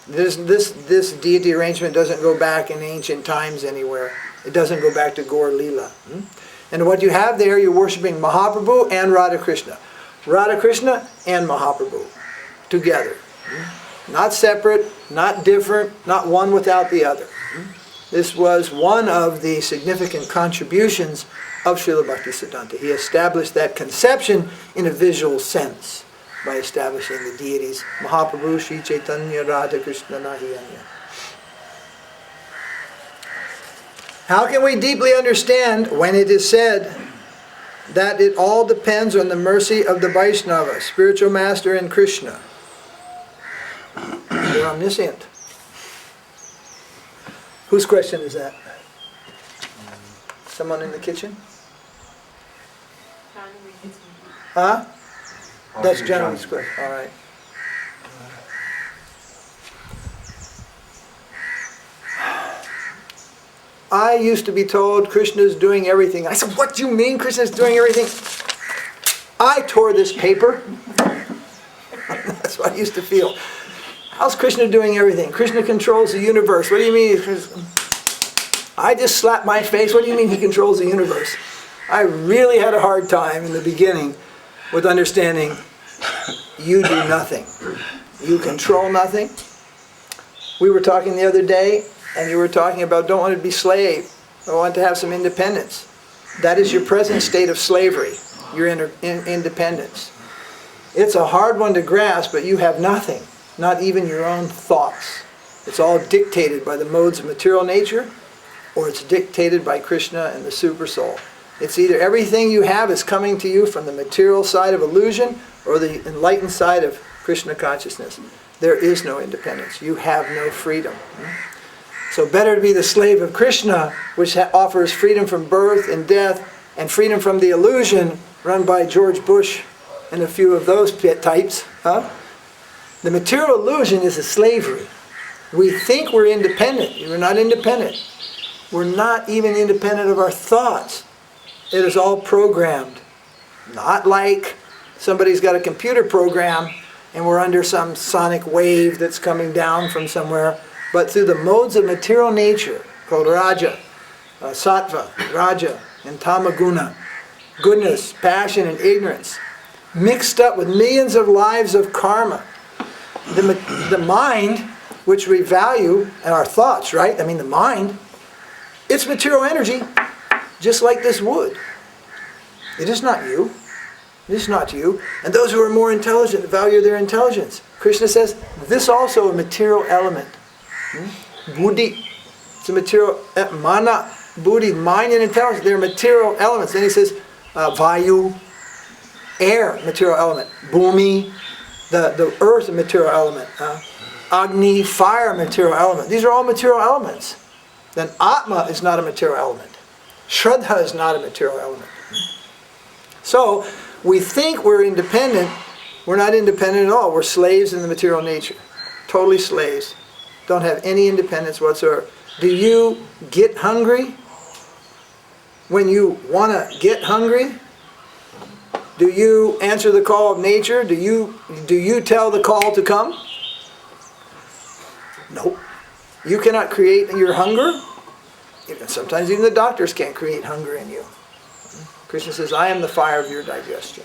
This deity arrangement doesn't go back in ancient times anywhere. It doesn't go back to Gaur Leela. And what you have there, you're worshipping Mahaprabhu and Radha Krishna. Radha Krishna and Mahaprabhu together. Not separate, not different, not one without the other. This was one of the significant contributions of Srila Bhaktisiddhanta. He established that conception in a visual sense by establishing the deities Mahaprabhu, Sri Chaitanya, Radha Krishna, Nahi Anya. How can we deeply understand when it is said that it all depends on the mercy of the Vaishnava, spiritual master and Krishna? They're omniscient. Whose question is that? Someone in the kitchen? Huh? That's Johnny's question. All right. I used to be told Krishna's doing everything. I said, what do you mean Krishna's doing everything? I tore this paper. That's what I used to feel. How's Krishna doing everything? Krishna controls the universe. What do you mean? I just slapped my face. What do you mean he controls the universe? I really had a hard time in the beginning with understanding you do nothing. You control nothing. We were talking the other day, and you were talking about don't want to be slave. I want to have some independence. That is your present state of slavery, your independence. It's a hard one to grasp, but you have nothing, not even your own thoughts. It's all dictated by the modes of material nature, or it's dictated by Krishna and the Super Soul. It's either everything you have is coming to you from the material side of illusion, or the enlightened side of Krishna consciousness. There is no independence. You have no freedom. So better to be the slave of Krishna, which offers freedom from birth and death, and freedom from the illusion run by George Bush and a few of those types. The material illusion is a slavery. We think we're independent. We're not independent. We're not even independent of our thoughts. It is all programmed. Not like somebody's got a computer program and we're under some sonic wave that's coming down from somewhere, but through the modes of material nature called Raja, Sattva, Raja, and Tamaguna, goodness, passion, and ignorance, mixed up with millions of lives of karma. The mind, which we value, and our thoughts, right? I mean the mind, it's material energy, just like this wood. It is not you. It is not you. And those who are more intelligent value their intelligence. Krishna says, this also a material element. Buddhi, it's a material, mana, buddhi, mind and intelligence, they're material elements. Then he says, vayu, air, material element. Bhumi, the earth, a material element. Agni, fire, material element. These are all material elements. Then Atma is not a material element. Shraddha is not a material element. So, we think we're independent. We're not independent at all. We're slaves in the material nature. Totally slaves. Don't have any independence whatsoever. Do you get hungry when you want to get hungry? Do you answer the call of nature? Do you tell the call to come? Nope. You cannot create your hunger. Sometimes even the doctors can't create hunger in you. Krishna says, I am the fire of your digestion.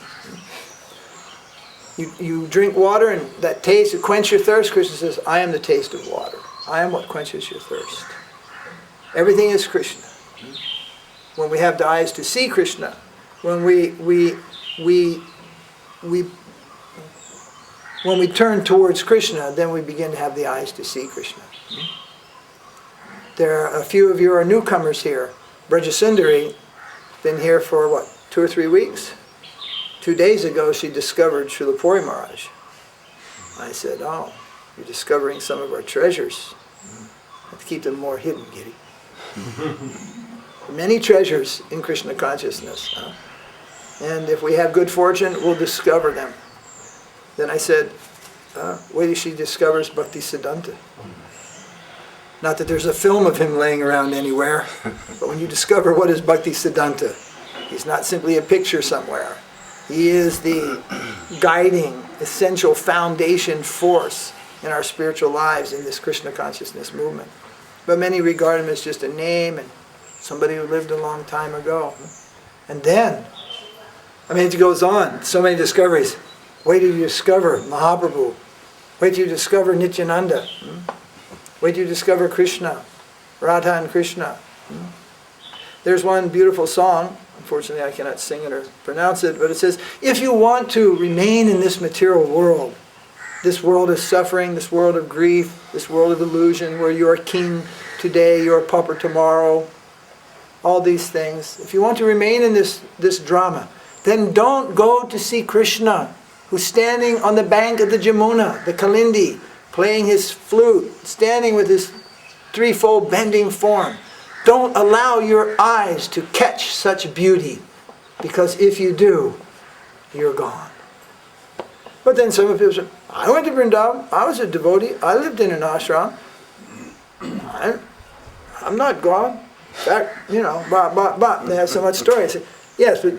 You drink water and that taste, to quench your thirst. Krishna says, I am the taste of water. I am what quenches your thirst. Everything is Krishna. When we have the eyes to see Krishna, when we when we turn towards Krishna, then we begin to have the eyes to see Krishna. There are a few of you are newcomers here. Brajasundari, been here for what, 2 or 3 weeks? 2 days ago she discovered Srila Puri Maharaj. I said, oh, you're discovering some of our treasures. Have to keep them more hidden, Giri. Many treasures in Krishna consciousness. And if we have good fortune, we'll discover them. Then I said, wait till she discovers Bhakti Siddhanta. Not that there's a film of him laying around anywhere, but when you discover what is Bhakti Siddhanta, he's not simply a picture somewhere. He is the guiding, essential foundation force in our spiritual lives in this Krishna consciousness movement. But many regard him as just a name and somebody who lived a long time ago. And then, it goes on. So many discoveries. Wait till you discover Mahaprabhu. Wait till you discover Nityananda. Wait till you discover Krishna, Radha and Krishna. There's one beautiful song. Unfortunately, I cannot sing it or pronounce it, but it says, if you want to remain in this material world, this world of suffering, this world of grief, this world of illusion, where you're a king today, you're a pauper tomorrow, all these things. If you want to remain in this drama, then don't go to see Krishna, who's standing on the bank of the Jamuna, the Kalindi, playing his flute, standing with his threefold bending form. Don't allow your eyes to catch such beauty, because if you do, you're gone. But then some people say, I went to Vrindavan, I was a devotee, I lived in an ashram. I'm not gone. In fact, they have so much story. I said, yes, but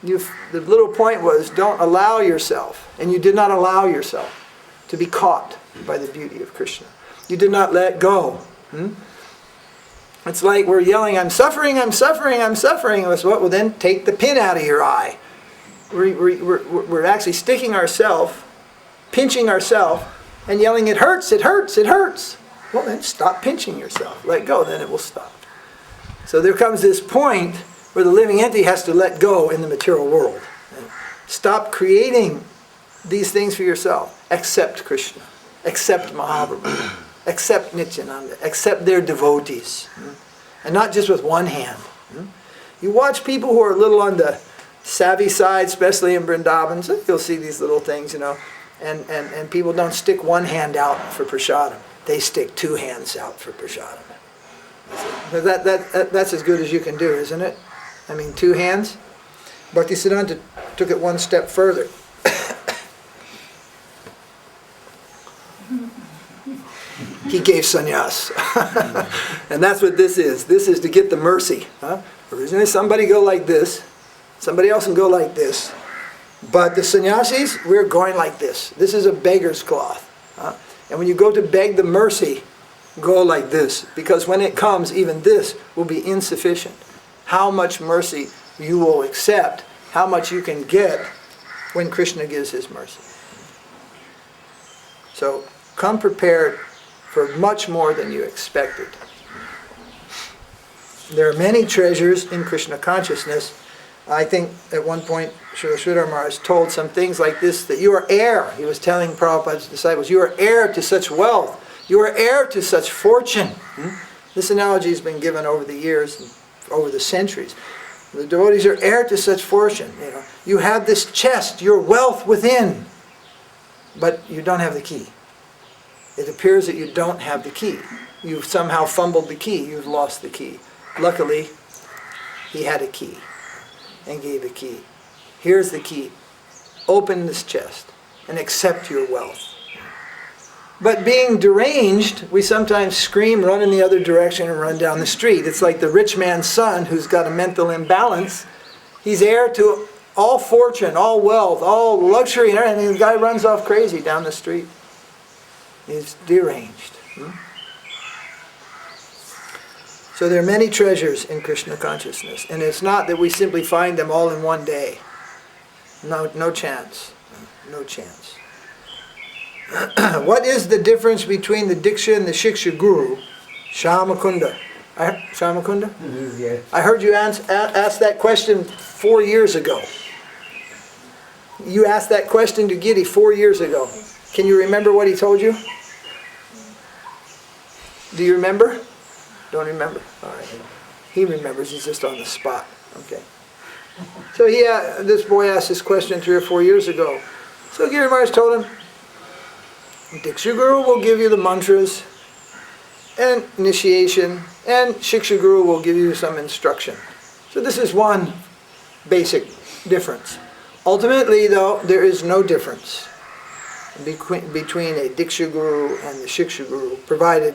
the little point was, don't allow yourself, and you did not allow yourself to be caught by the beauty of Krishna. You did not let go. It's like we're yelling, I'm suffering, I'm suffering, I'm suffering. And what? Well, then take the pin out of your eye. We're actually sticking ourselves, pinching ourselves, and yelling, it hurts, it hurts, it hurts. Well, then stop pinching yourself. Let go, then it will stop. So there comes this point where the living entity has to let go in the material world. Stop creating these things for yourself. Accept Krishna. Accept Mahaprabhu. Accept Nityananda. Accept their devotees. And not just with one hand. You watch people who are a little on the savvy side, especially in Vrindavan, so you'll see these little things, and people don't stick one hand out for prasadam. They stick 2 hands out for prasadam. That's as good as you can do, isn't it? 2 hands. Bhaktisiddhanta took it one step further. He gave sannyas. And that's what this is. This is to get the mercy. Originally somebody go like this. Somebody else can go like this. But the sannyasis, we're going like this. This is a beggar's cloth. And when you go to beg the mercy, go like this. Because when it comes, even this will be insufficient. How much mercy you will accept, how much you can get when Krishna gives his mercy. So come prepared for much more than you expected. There are many treasures in Krishna consciousness. I think at one point Srila Sridhar Maharaj told some things like this, that you are heir. He was telling Prabhupada's disciples, you are heir to such wealth. You are heir to such fortune. This analogy has been given over the years, over the centuries. The devotees are heir to such fortune. You have this chest, your wealth within, but you don't have the key. It appears that you don't have the key. You've somehow fumbled the key. You've lost the key. Luckily, he had a key and gave a key. Here's the key. Open this chest and accept your wealth. But being deranged, we sometimes scream, run in the other direction, and run down the street. It's like the rich man's son who's got a mental imbalance. He's heir to all fortune, all wealth, all luxury, and everything. The guy runs off crazy down the street. He's deranged. So there are many treasures in Krishna consciousness. And it's not that we simply find them all in one day. No chance. No chance. What is the difference between the Diksha and the Shiksha Guru? Shyamakunda. Shyamakunda? Yeah. I heard you ask that question 4 years ago. You asked that question to Giri 4 years ago. Can you remember what he told you? Do you remember? Don't remember? All right. He remembers. He's just on the spot. Okay. So this boy asked this question 3 or 4 years ago. So Giri Maharaj told him, Diksha Guru will give you the mantras and initiation, and Shiksha Guru will give you some instruction. So this is one basic difference. Ultimately, though, there is no difference between a Diksha Guru and the Shiksha Guru, provided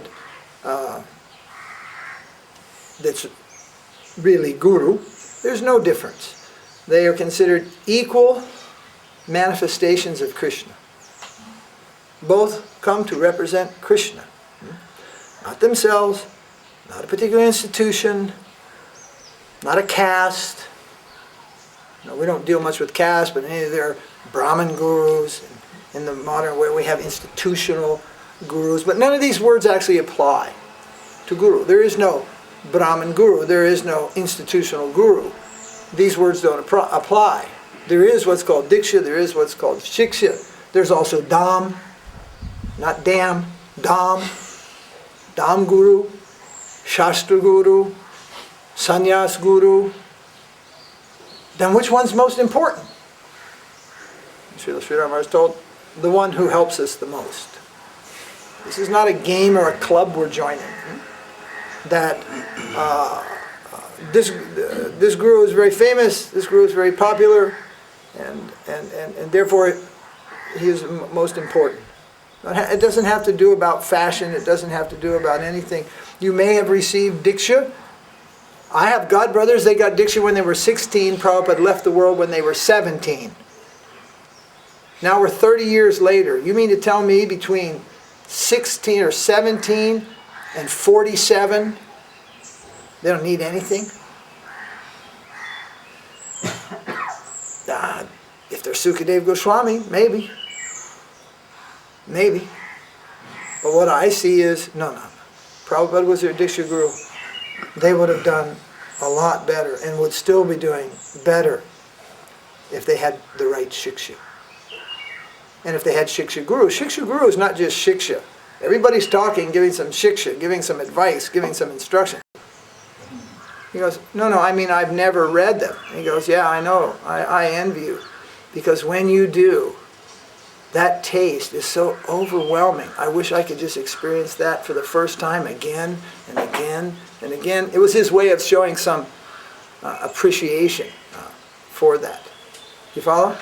that's really Guru. There's no difference. They are considered equal manifestations of Krishna. Both come to represent Krishna. Not themselves, not a particular institution, not a caste. No, we don't deal much with caste, but any of their Brahmin gurus. In the modern way, we have institutional gurus. But none of these words actually apply to guru. There is no Brahmin guru. There is no institutional guru. These words don't apply. There is what's called Diksha. There is what's called Shiksha. There's also Dham, not Dam, Dham. Dham Guru, Shastra Guru, Sannyas Guru. Then which one's most important? Srila Sridhar Maharaj told, the one who helps us the most. This is not a game or a club we're joining. That this guru is very famous, this guru is very popular, and therefore he is most important. It doesn't have to do about fashion. It doesn't have to do about anything. You may have received Diksha. I have godbrothers, they got Diksha when they were 16. Prabhupada left the world when they were 17. Now we're 30 years later. You mean to tell me between 16 or 17 and 47, they don't need anything? If they're Sukadev Goswami, maybe. Maybe. But what I see is, no. Prabhupada was their Diksha Guru. They would have done a lot better and would still be doing better if they had the right Shiksha. And if they had Shiksha Guru. Shiksha Guru is not just Shiksha. Everybody's talking, giving some Shiksha, giving some advice, giving some instruction. He goes, no, I mean, I've never read them. And he goes, yeah, I know. I envy you. Because when you do, that taste is so overwhelming. I wish I could just experience that for the first time again and again and again. It was his way of showing some appreciation for that. You follow?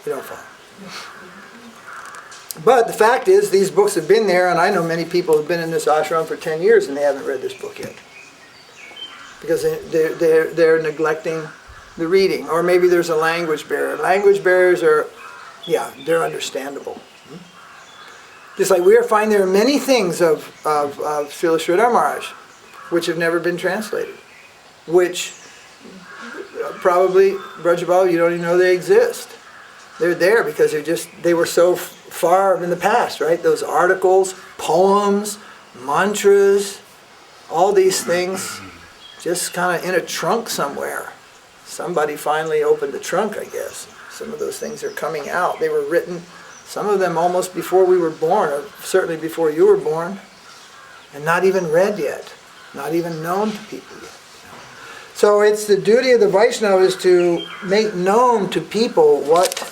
You don't follow. But the fact is, these books have been there, and I know many people have been in this ashram for 10 years and they haven't read this book yet. Because they're neglecting the reading. Or maybe there's a language barrier. Language barriers are, they're understandable. Just like we find there are many things of Srila Sridhar Maharaj which have never been translated. Which probably, Brajabal, you don't even know they exist. They're there because they were so far in the past, right? Those articles, poems, mantras, all these things just kind of in a trunk somewhere. Somebody finally opened the trunk, I guess. Some of those things are coming out. They were written, some of them almost before we were born, or certainly before you were born, and not even read yet, not even known to people yet. So it's the duty of the Vaishnava is to make known to people what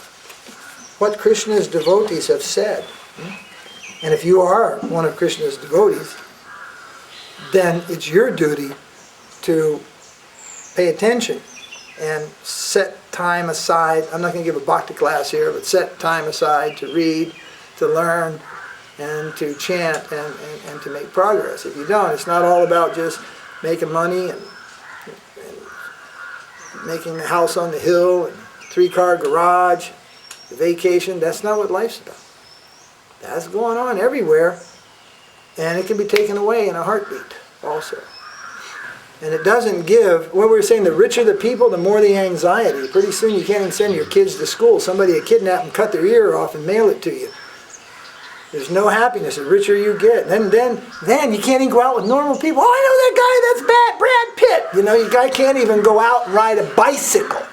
Krishna's devotees have said. And if you are one of Krishna's devotees, then it's your duty to pay attention and set time aside. I'm not going to give a bhakti class here, but set time aside to read, to learn, and to chant, and to make progress. If you don't, it's not all about just making money and making the house on the hill and 3-car garage, the vacation. That's not what life's about. That's going on everywhere, and it can be taken away in a heartbeat also. And it doesn't give, what we were saying, the richer the people, the more the anxiety. Pretty soon you can't even send your kids to school. Somebody will kidnap and cut their ear off and mail it to you. There's no happiness the richer you get. Then you can't even go out with normal people. Oh, I know that guy, that's bad, Brad Pitt. You know, your guy can't even go out and ride a bicycle.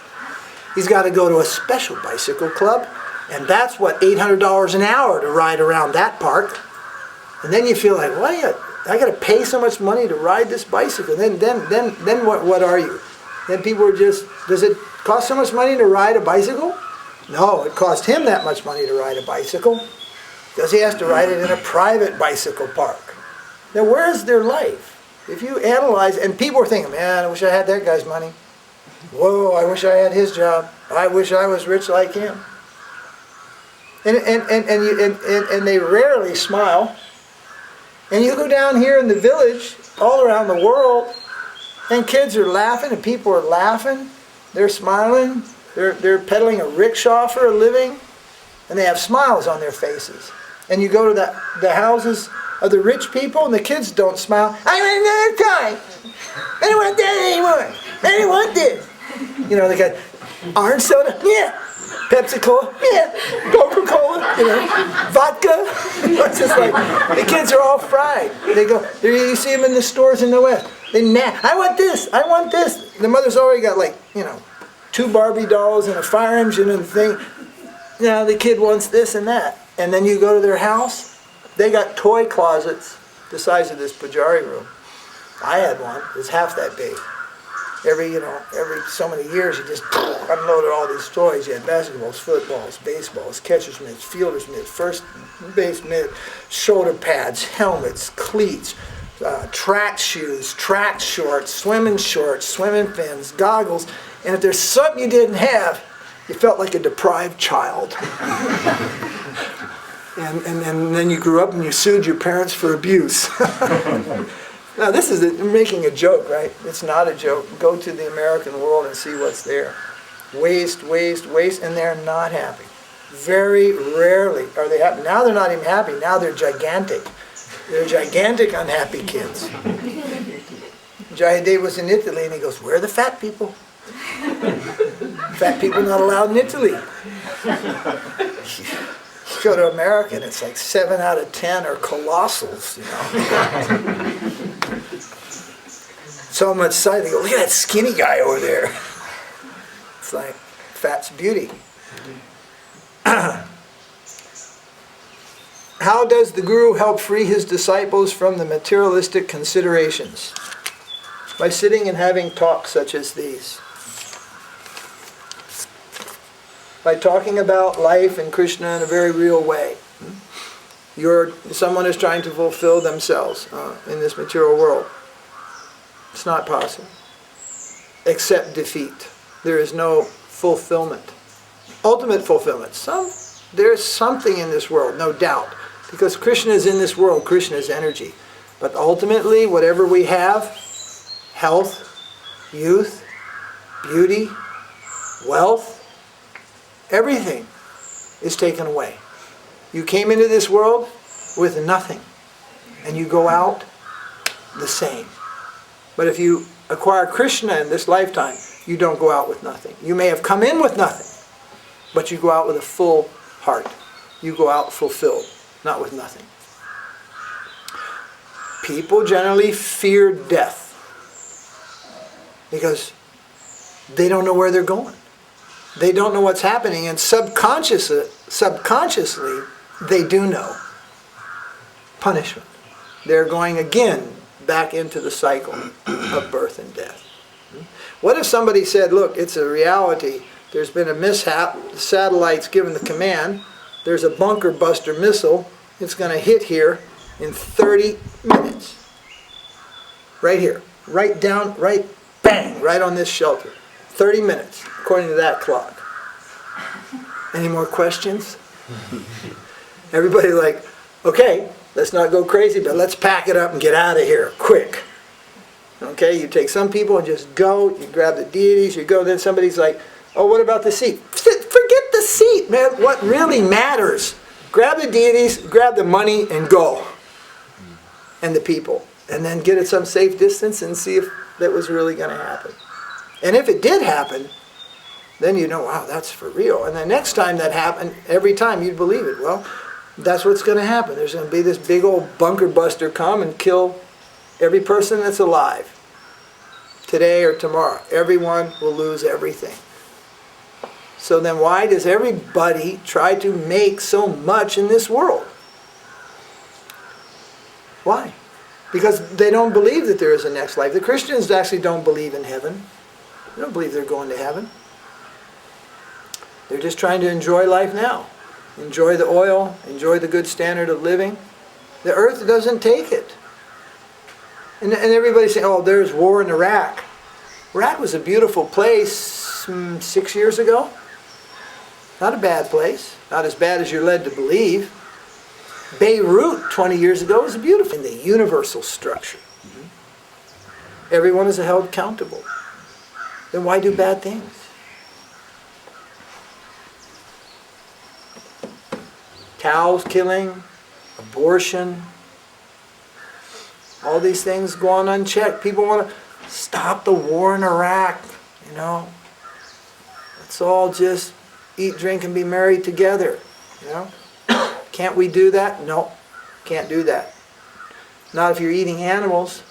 He's got to go to a special bicycle club, and that's what, $800 an hour to ride around that park. And then you feel like, what? I got to pay so much money to ride this bicycle. Then what are you? Then people are just, does it cost so much money to ride a bicycle? No, it cost him that much money to ride a bicycle because he has to ride it in a private bicycle park. Now, where is their life? If you analyze, and people are thinking, man, I wish I had that guy's money. Whoa, I wish I had his job. I wish I was rich like him. And they rarely smile. And you go down here in the village, all around the world, and kids are laughing, and people are laughing. They're smiling. They're pedaling a rickshaw for a living, and they have smiles on their faces. And you go to the houses of the rich people, and the kids don't smile. I want another toy. I don't want that anymore. I don't want this. You know, they got orange soda, yeah. Pepsi Cola, yeah. Coca-Cola, you know, vodka. It's just like the kids are all fried. They go. You see them in the stores in the West. They I want this. I want this. The mother's already got, like, you know, 2 Barbie dolls and a fire engine and a thing. You know, the kid wants this and that. And then you go to their house. They got toy closets the size of this Pujari room. I had one. It's half that big. Every so many years, you just unloaded all these toys. You had basketballs, footballs, baseballs, catcher's mitts, fielder's mitts, first base mitt, shoulder pads, helmets, cleats, track shoes, track shorts, swimming fins, goggles. And if there's something you didn't have, you felt like a deprived child. and then you grew up and you sued your parents for abuse. Now, this is making a joke, right? It's not a joke. Go to the American world and see what's there. Waste, waste, waste, and they're not happy. Very rarely are they happy. Now they're not even happy. Now they're gigantic. They're gigantic, unhappy kids. Jayadeva was in Italy, and he goes, where are the fat people? Fat people not allowed in Italy. You go to America, and it's like 7 out of 10 are colossals, you know. So much size. They go, look at that skinny guy over there. It's like fat's beauty. How does the Guru help free his disciples from the materialistic considerations? By sitting and having talks such as these. By talking about life and Krishna in a very real way. Someone is trying to fulfill themselves in this material world. It's not possible. Except defeat. There is no fulfillment. Ultimate fulfillment. There's something in this world, no doubt. Because Krishna is in this world. Krishna is energy. But ultimately, whatever we have, health, youth, beauty, wealth, everything is taken away. You came into this world with nothing. And you go out the same. But if you acquire Krishna in this lifetime, you don't go out with nothing. You may have come in with nothing, but you go out with a full heart. You go out fulfilled, not with nothing. People generally fear death because they don't know where they're going. They don't know what's happening, and subconsciously they do know. Punishment. They're going again back into the cycle of birth and death. What if somebody said, look, it's a reality, there's been a mishap, the satellite's given the command, there's a bunker buster missile, it's going to hit here in 30 minutes. Right here. Right down, right bang, right on this shelter. 30 minutes, according to that clock. Any more questions? Everybody like, okay, let's not go crazy, but let's pack it up and get out of here, quick. Okay, you take some people and just go, you grab the deities, you go, then somebody's like, oh, what about the seat? Forget the seat, man. What really matters? Grab the deities, grab the money, and go. And the people. And then get at some safe distance and see if that was really going to happen. And if it did happen, then you know, wow, that's for real. And the next time that happened, every time you'd believe it. Well, that's what's going to happen. There's going to be this big old bunker buster come and kill every person that's alive. Today or tomorrow. Everyone will lose everything. So then why does everybody try to make so much in this world? Why? Because they don't believe that there is a next life. The Christians actually don't believe in heaven. They don't believe they're going to heaven. They're just trying to enjoy life now. Enjoy the oil, enjoy the good standard of living. The earth doesn't take it. And everybody's saying, oh, there's war in Iraq. Iraq was a beautiful place 6 years ago. Not a bad place. Not as bad as you're led to believe. Beirut 20 years ago was beautiful. In the universal structure. Everyone is held accountable. Then why do bad things? Cows killing, abortion, all these things go on unchecked. People want to stop the war in Iraq, you know. Let's all just eat, drink, and be merry together, you know. Can't we do that? No, can't do that. Not if you're eating animals.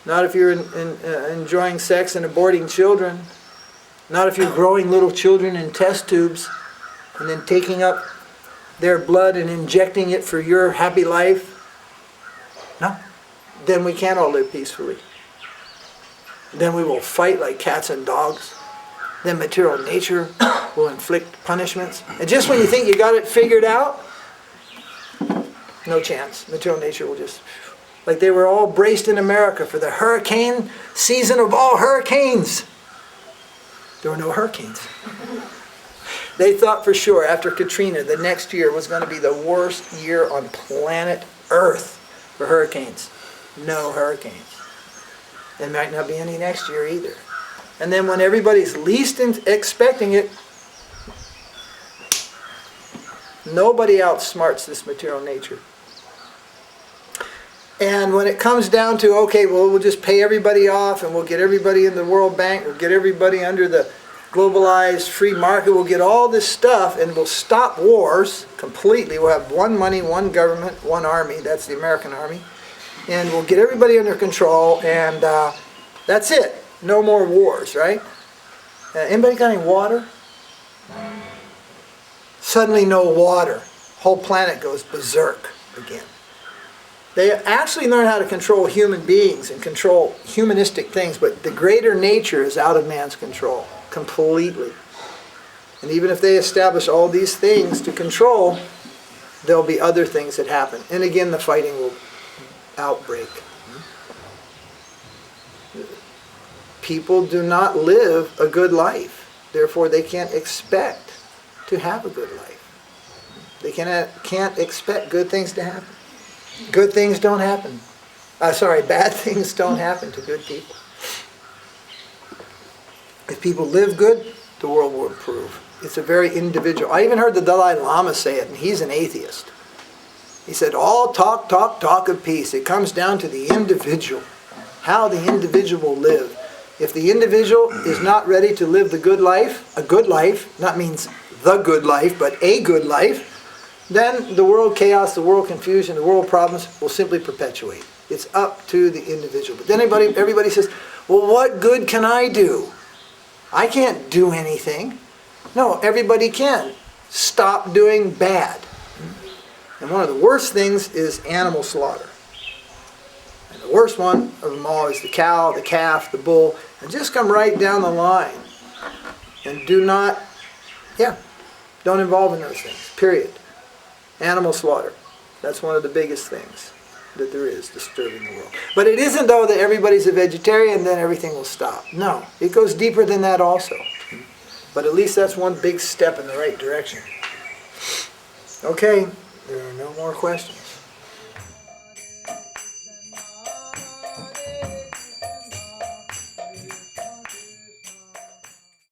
Not if you're enjoying sex and aborting children. Not if you're growing little children in test tubes and then taking up their blood and injecting it for your happy life. No. Then we can't all live peacefully. Then we will fight like cats and dogs. Then material nature will inflict punishments. And just when you think you got it figured out, no chance. Material nature will just... Like they were all braced in America for the hurricane season of all hurricanes. There were no hurricanes. They thought for sure after Katrina the next year was going to be the worst year on planet Earth for hurricanes. No hurricanes. There might not be any next year either. And then when everybody's least expecting it, nobody outsmarts this material nature. And when it comes down to, okay, well, we'll just pay everybody off and we'll get everybody in the World Bank, we'll get everybody under the globalized free market, we'll get all this stuff and we'll stop wars completely. We'll have one money, one government, one army, that's the American army. And we'll get everybody under control and that's it. No more wars, right? Anybody got any water? Suddenly no water. Whole planet goes berserk again. They actually learn how to control human beings and control humanistic things, but the greater nature is out of man's control, completely. And even if they establish all these things to control, there'll be other things that happen. And again, the fighting will outbreak. People do not live a good life. Therefore, they can't expect to have a good life. They can't expect good things to happen. Good things don't happen. Bad things don't happen to good people. If people live good, the world will improve. It's a very individual. I even heard the Dalai Lama say it, and he's an atheist. He said, all talk of peace. It comes down to the individual, how the individual will live. If the individual is not ready to live the good life, a good life, not means the good life, but a good life, then the world chaos, the world confusion, the world problems will simply perpetuate. It's up to the individual. But then everybody says, well, what good can I do? I can't do anything. No, everybody can. Stop doing bad. And one of the worst things is animal slaughter. And the worst one of them all is the cow, the calf, the bull. And just come right down the line. And don't involve in those things, period. Animal slaughter. That's one of the biggest things that there is disturbing the world. But it isn't, though, that everybody's a vegetarian, then everything will stop. No, it goes deeper than that also. But at least that's one big step in the right direction. Okay, there are no more questions.